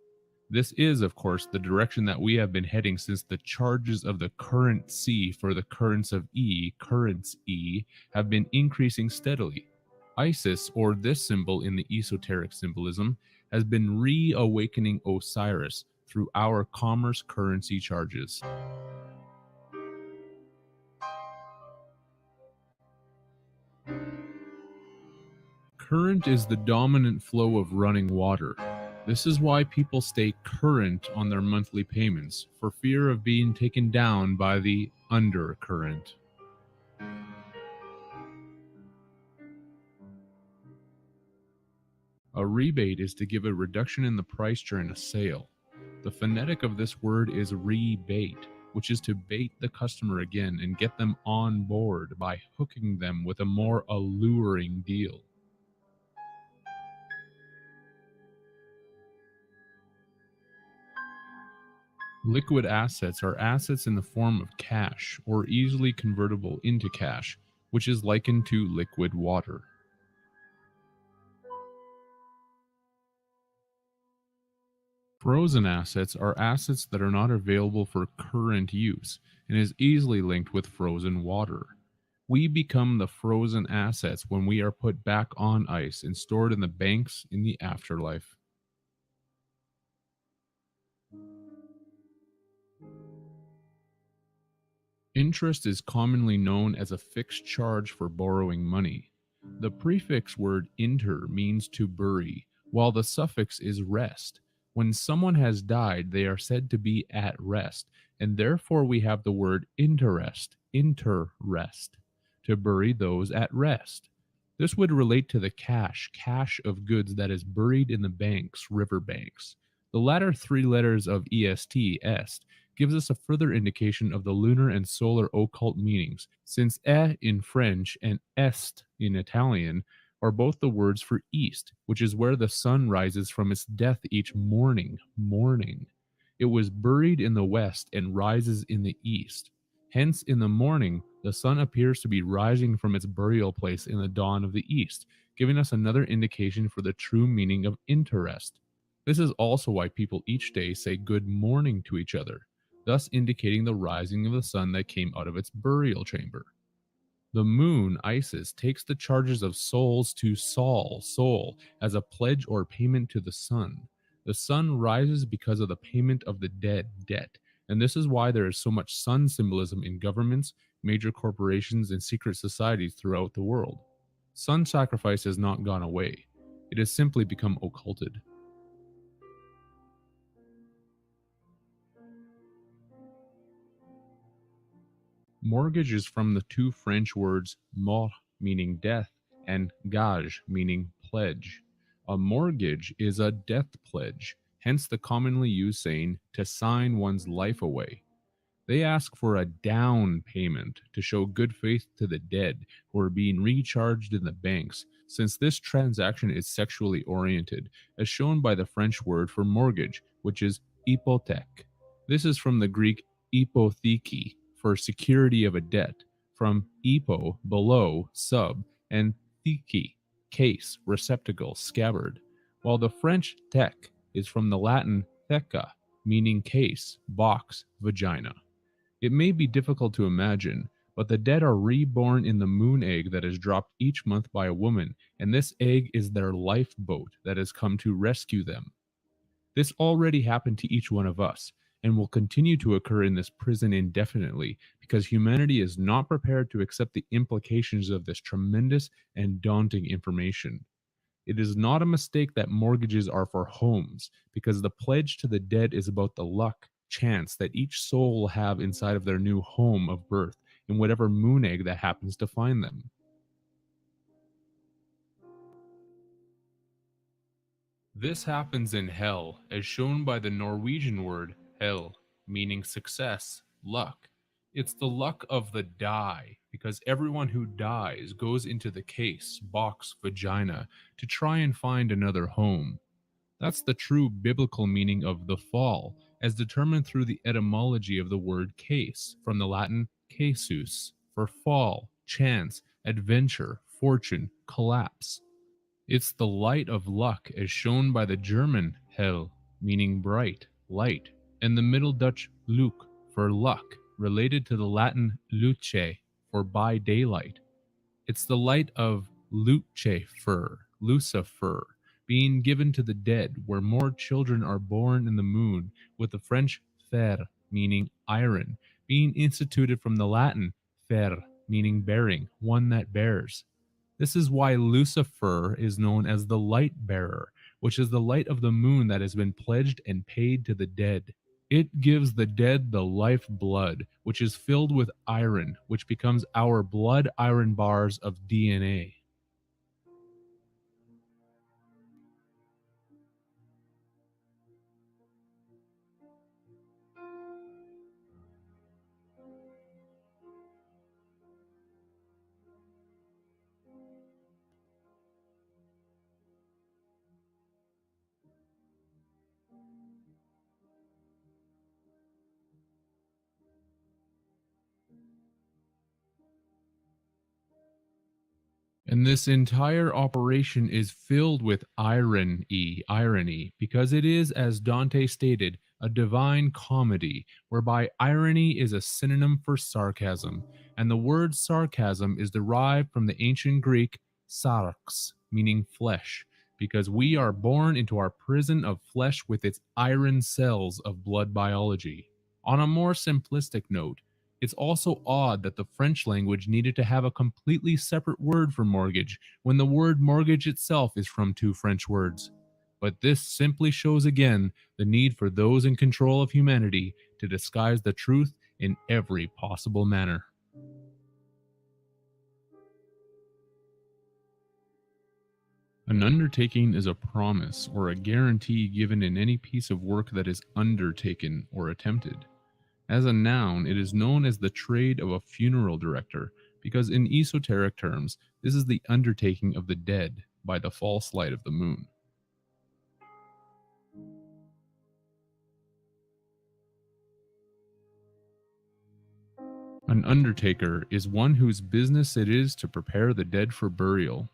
Speaker 10: This is, of course, the direction that we have been heading since the charges of the currency for the currents of currents E, have been increasing steadily. Isis, or this symbol in the esoteric symbolism, has been reawakening Osiris through our commerce currency charges. Current is the dominant flow of running water. This is why people stay current on their monthly payments, for fear of being taken down by the undercurrent. A rebate is to give a reduction in the price during a sale. The phonetic of this word is rebate, which is to bait the customer again and get them on board by hooking them with a more alluring deal. Liquid assets are assets in the form of cash or easily convertible into cash, which is likened to liquid water. Frozen assets are assets that are not available for current use and is easily linked with frozen water. We become the frozen assets when we are put back on ice and stored in the banks in the afterlife. Interest is commonly known as a fixed charge for borrowing money. The prefix word inter means to bury, while the suffix is rest. When someone has died, they are said to be at rest, and therefore we have the word interest, to bury those at rest. This would relate to the cache of goods that is buried in the banks, river banks. The latter three letters of est, gives us a further indication of the lunar and solar occult meanings, since in French and est in Italian are both the words for east, which is where the sun rises from its death each morning. It was buried in the west and rises in the east. Hence, in the morning, the sun appears to be rising from its burial place in the dawn of the east, giving us another indication for the true meaning of interest. This is also why people each day say good morning to each other, thus indicating the rising of the sun that came out of its burial chamber. The moon, Isis, takes the charges of souls to soul, as a pledge or payment to the sun. The sun rises because of the payment of the dead, debt, and this is why there is so much sun symbolism in governments, major corporations, and secret societies throughout the world. Sun sacrifice has not gone away. It has simply become occulted. Mortgage is from the two French words mort, meaning death, and gage, meaning pledge. A mortgage is a death pledge, hence the commonly used saying to sign one's life away. They ask for a down payment to show good faith to the dead who are being recharged in the banks, since this transaction is sexually oriented, as shown by the French word for mortgage, which is hypothèque. This is from the Greek hypotheke, for security of a debt, from hypo, below, sub, and theke, case, receptacle, scabbard, while the French thèque is from the Latin theca, meaning case, box, vagina. It may be difficult to imagine, but the dead are reborn in the moon egg that is dropped each month by a woman, and this egg is their lifeboat that has come to rescue them. This already happened to each one of us, and will continue to occur in this prison indefinitely, because humanity is not prepared to accept the implications of this tremendous and daunting information. It is not a mistake that mortgages are for homes, because the pledge to the dead is about the luck, chance that each soul will have inside of their new home of birth, in whatever moon egg that happens to find them. This happens in hell, as shown by the Norwegian word hell, meaning success, luck. It's the luck of the die, because everyone who dies goes into the case, box, vagina, to try and find another home. That's the true biblical meaning of the fall, as determined through the etymology of the word case, from the Latin casus, for fall, chance, adventure, fortune, collapse. It's the light of luck as shown by the German hell, meaning bright, light, and the Middle Dutch luc, for luck, related to the Latin luce, for by daylight. It's the light of Lucifer, Lucifer, being given to the dead, where more children are born in the moon, with the French fer, meaning iron, being instituted from the Latin fer, meaning bearing, one that bears. This is why Lucifer is known as the light bearer, which is the light of the moon that has been pledged and paid to the dead. It gives the dead the life blood, which is filled with iron, which becomes our blood iron bars of DNA. And this entire operation is filled with irony, because it is, as Dante stated, a divine comedy, whereby irony is a synonym for sarcasm, and the word sarcasm is derived from the ancient Greek sarx, meaning flesh, because we are born into our prison of flesh with its iron cells of blood biology. On a more simplistic note, it's also odd that the French language needed to have a completely separate word for mortgage when the word mortgage itself is from two French words. But this simply shows again the need for those in control of humanity to disguise the truth in every possible manner. An undertaking is a promise or a guarantee given in any piece of work that is undertaken or attempted. As a noun, it is known as the trade of a funeral director, because in esoteric terms, this is the undertaking of the dead by the false light of the moon. An undertaker is one whose business it is to prepare the dead for burial.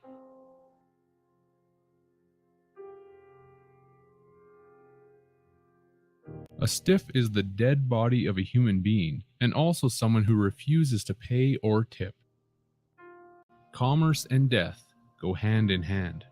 Speaker 10: A stiff is the dead body of a human being, and also someone who refuses to pay or tip. Commerce and death go hand in hand.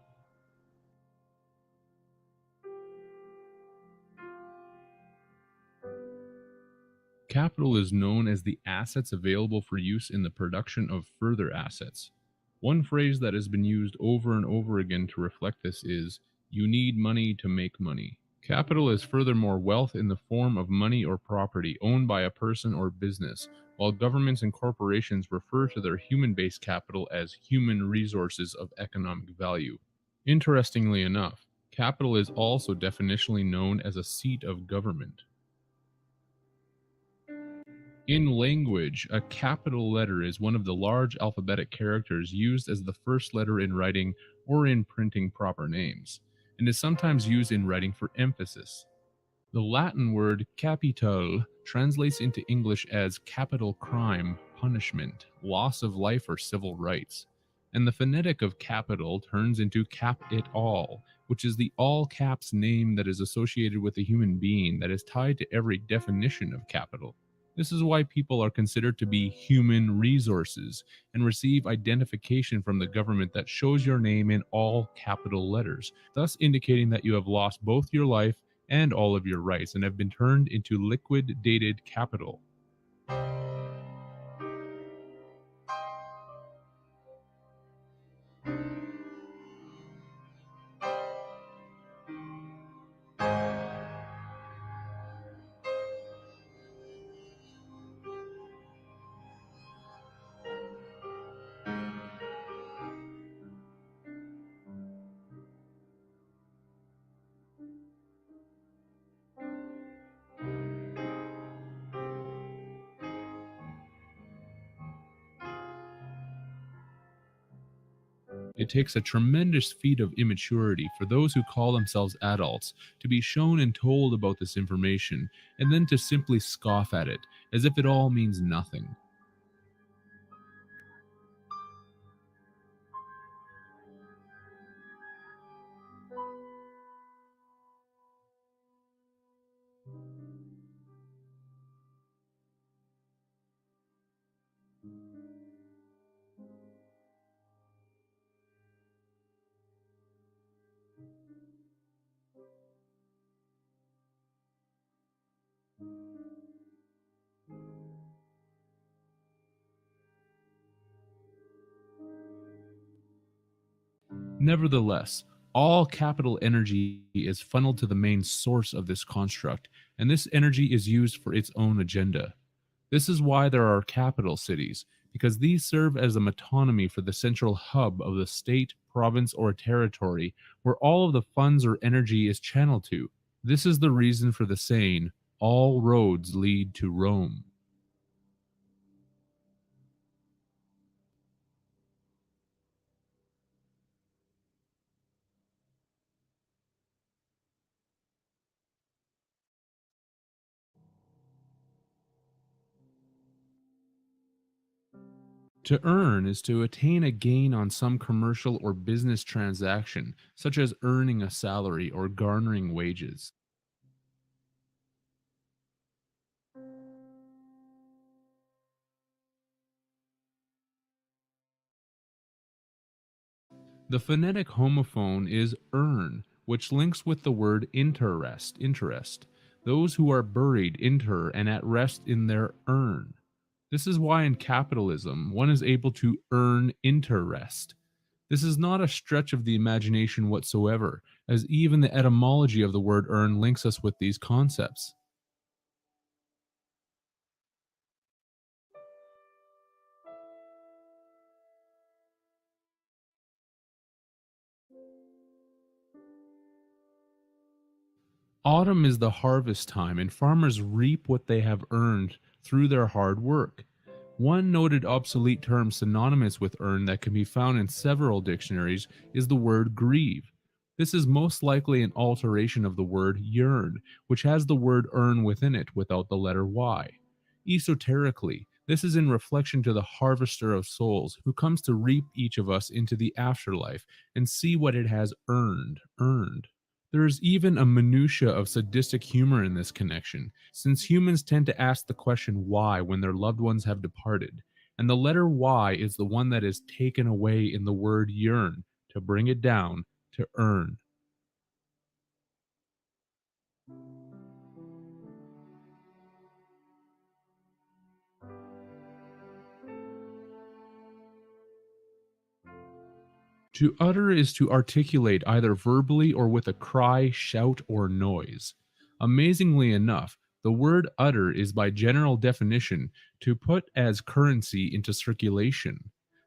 Speaker 10: Capital is known as the assets available for use in the production of further assets. One phrase that has been used over and over again to reflect this is, "You need money to make money." Capital is furthermore wealth in the form of money or property owned by a person or business, while governments and corporations refer to their human-based capital as human resources of economic value. Interestingly enough, capital is also definitionally known as a seat of government. In language, a capital letter is one of the large alphabetic characters used as the first letter in writing or in printing proper names, and is sometimes used in writing for emphasis. The Latin word capital translates into English as capital crime, punishment, loss of life, or civil rights. And the phonetic of capital turns into cap it all, which is the all caps name that is associated with a human being that is tied to every definition of capital. This is why people are considered to be human resources and receive identification from the government that shows your name in all capital letters, thus indicating that you have lost both your life and all of your rights and have been turned into liquidated capital. It takes a tremendous feat of immaturity for those who call themselves adults to be shown and told about this information, and then to simply scoff at it, as if it all means nothing. Nevertheless, all capital energy is funneled to the main source of this construct, and this energy is used for its own agenda. This is why there are capital cities, because these serve as a metonymy for the central hub of the state, province, or territory where all of the funds or energy is channeled to. This is the reason for the saying, "All roads lead to Rome." To earn is to attain a gain on some commercial or business transaction, such as earning a salary or garnering wages. The phonetic homophone is earn, which links with the word interest. Those who are buried inter and at rest in their urn. This is why in capitalism one is able to earn interest. This is not a stretch of the imagination whatsoever, as even the etymology of the word earn links us with these concepts. Autumn is the harvest time, and farmers reap what they have earned through their hard work. One noted obsolete term synonymous with earn that can be found in several dictionaries is the word grieve. This is most likely an alteration of the word yearn, which has the word earn within it without the letter Y. Esoterically, this is in reflection to the harvester of souls who comes to reap each of us into the afterlife and see what it has earned. There is even a minutia of sadistic humor in this connection, since humans tend to ask the question why when their loved ones have departed, and the letter Y is the one that is taken away in the word yearn to bring it down to earn. To utter is to articulate either verbally or with a cry, shout, or noise. Amazingly enough, the word utter is by general definition to put as currency into circulation.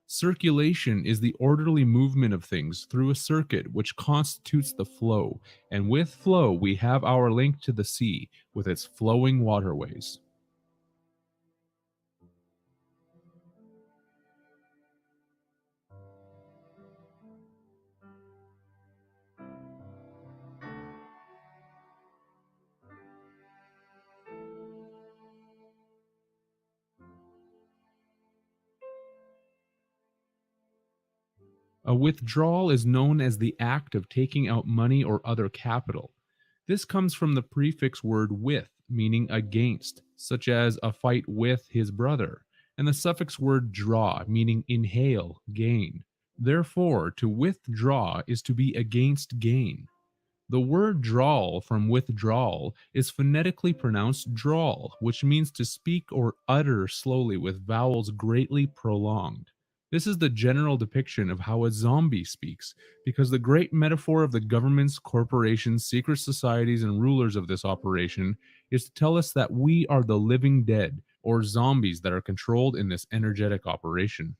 Speaker 10: Circulation is the orderly movement of things through a circuit which constitutes the flow, and with flow we have our link to the sea with its flowing waterways. A withdrawal is known as the act of taking out money or other capital. This comes from the prefix word with, meaning against, such as a fight with his brother, and the suffix word draw, meaning inhale, gain. Therefore, to withdraw is to be against gain. The word drawl from withdrawal is phonetically pronounced drawl, which means to speak or utter slowly with vowels greatly prolonged. This is the general depiction of how a zombie speaks, because the great metaphor of the governments, corporations, secret societies, and rulers of this operation is to tell us that we are the living dead, or zombies that are controlled in this energetic operation.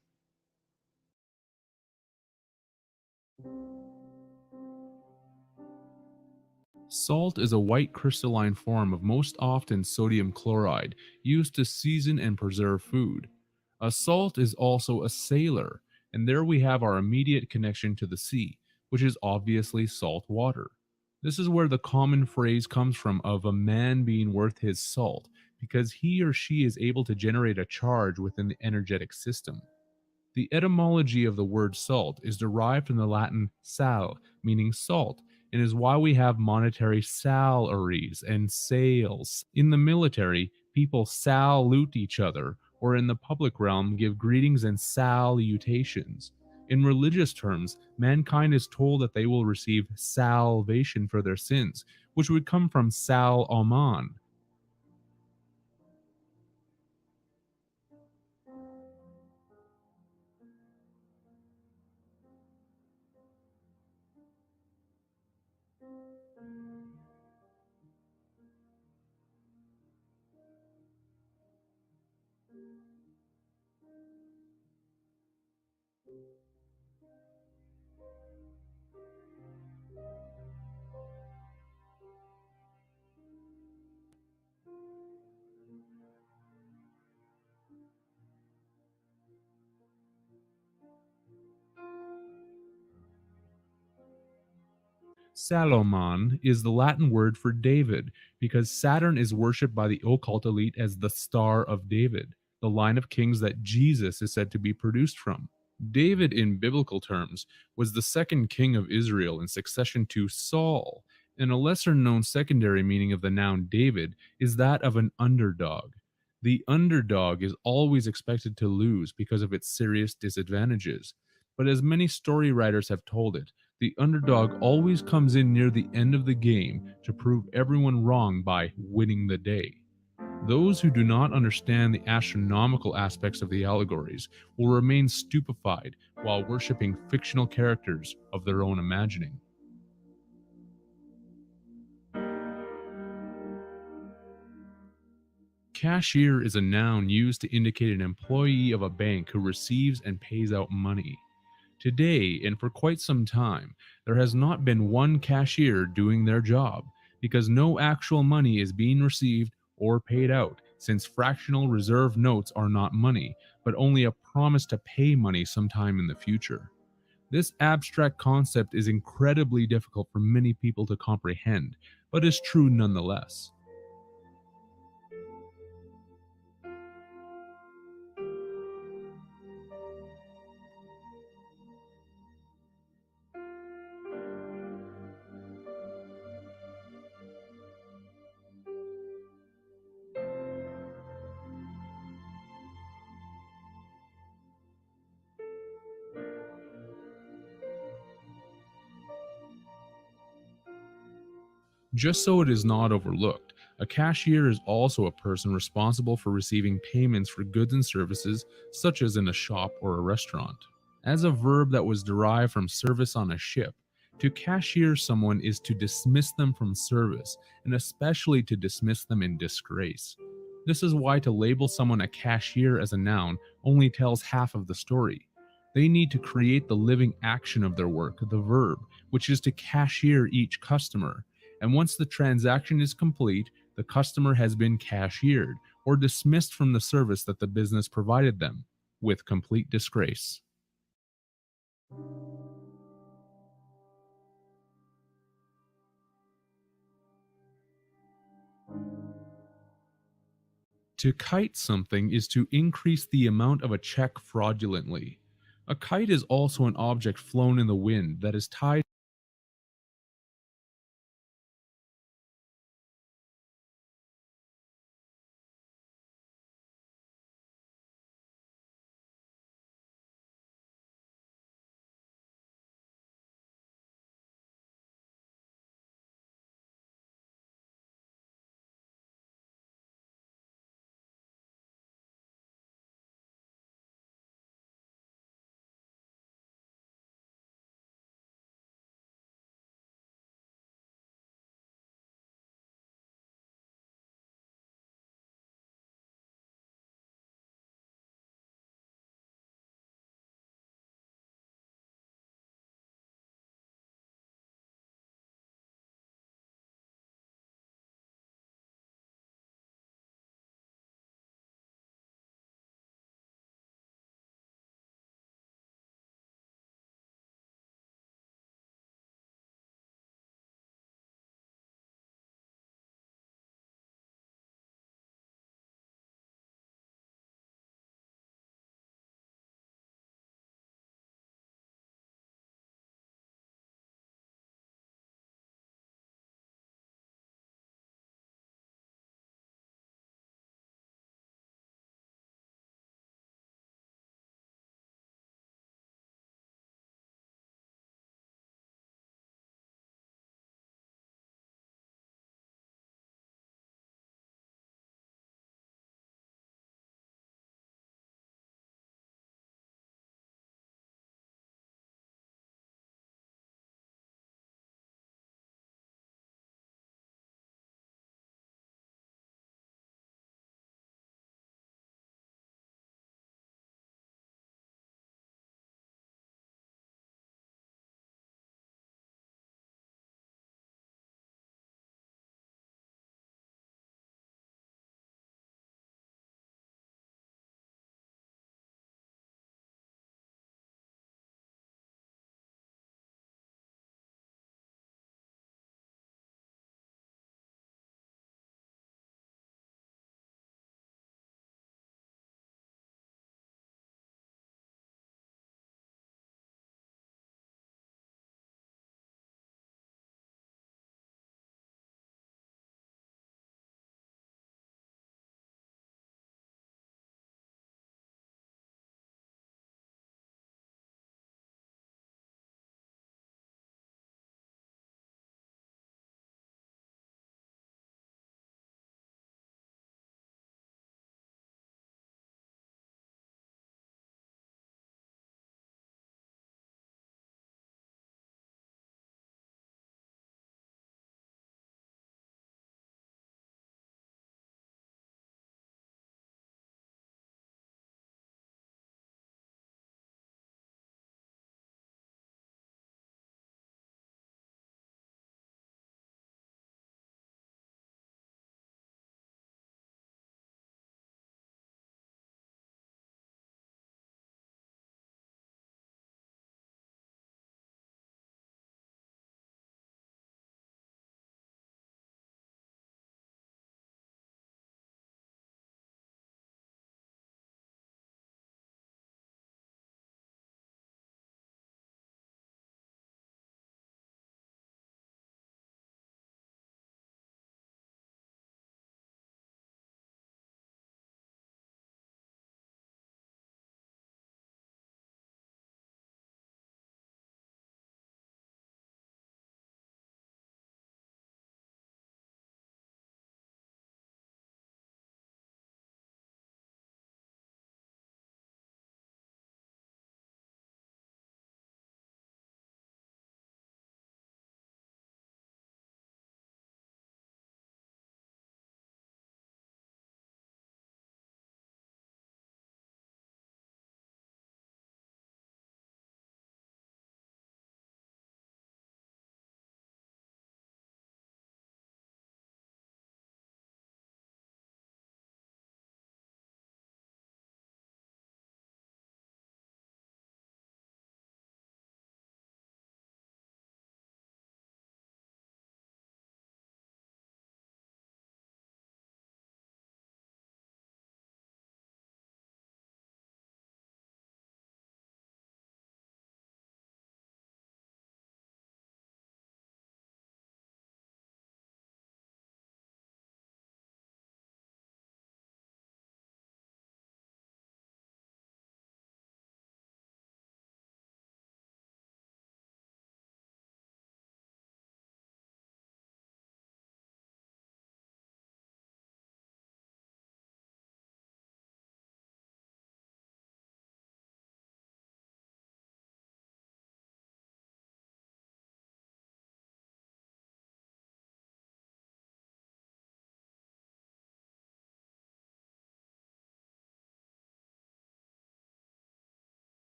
Speaker 10: Salt is a white crystalline form of most often sodium chloride used to season and preserve food. A salt is also a sailor, and there we have our immediate connection to the sea, which is obviously salt water. This is where the common phrase comes from of a man being worth his salt, because he or she is able to generate a charge within the energetic system. The etymology of the word salt is derived from the Latin sal, meaning salt, and is why we have monetary salaries and sales. In the military, people salute each other, or in the public realm give greetings and salutations. In religious terms, mankind is told that they will receive salvation for their sins, which would come from sal aman. Salomon is the Latin word for David, because Saturn is worshipped by the occult elite as the Star of David, the line of kings that Jesus is said to be produced from. David, in biblical terms, was the second king of Israel in succession to Saul, and a lesser known secondary meaning of the noun David is that of an underdog. The underdog is always expected to lose because of its serious disadvantages, but as many story writers have told it, the underdog always comes in near the end of the game to prove everyone wrong by winning the day. Those who do not understand the astronomical aspects of the allegories will remain stupefied while worshipping fictional characters of their own imagining. Cashier is a noun used to indicate an employee of a bank who receives and pays out money. Today, and for quite some time, there has not been one cashier doing their job, because no actual money is being received or paid out, since fractional reserve notes are not money, but only a promise to pay money sometime in the future. This abstract concept is incredibly difficult for many people to comprehend, but is true nonetheless. Just so it is not overlooked, a cashier is also a person responsible for receiving payments for goods and services, such as in a shop or a restaurant. As a verb that was derived from service on a ship, to cashier someone is to dismiss them from service, and especially to dismiss them in disgrace. This is why to label someone a cashier as a noun only tells half of the story. They need to create the living action of their work, the verb, which is to cashier each customer. And once the transaction is complete, the customer has been cashiered or dismissed from the service that the business provided them, with complete disgrace. To kite something is to increase the amount of a check fraudulently. A kite is also an object flown in the wind that is tied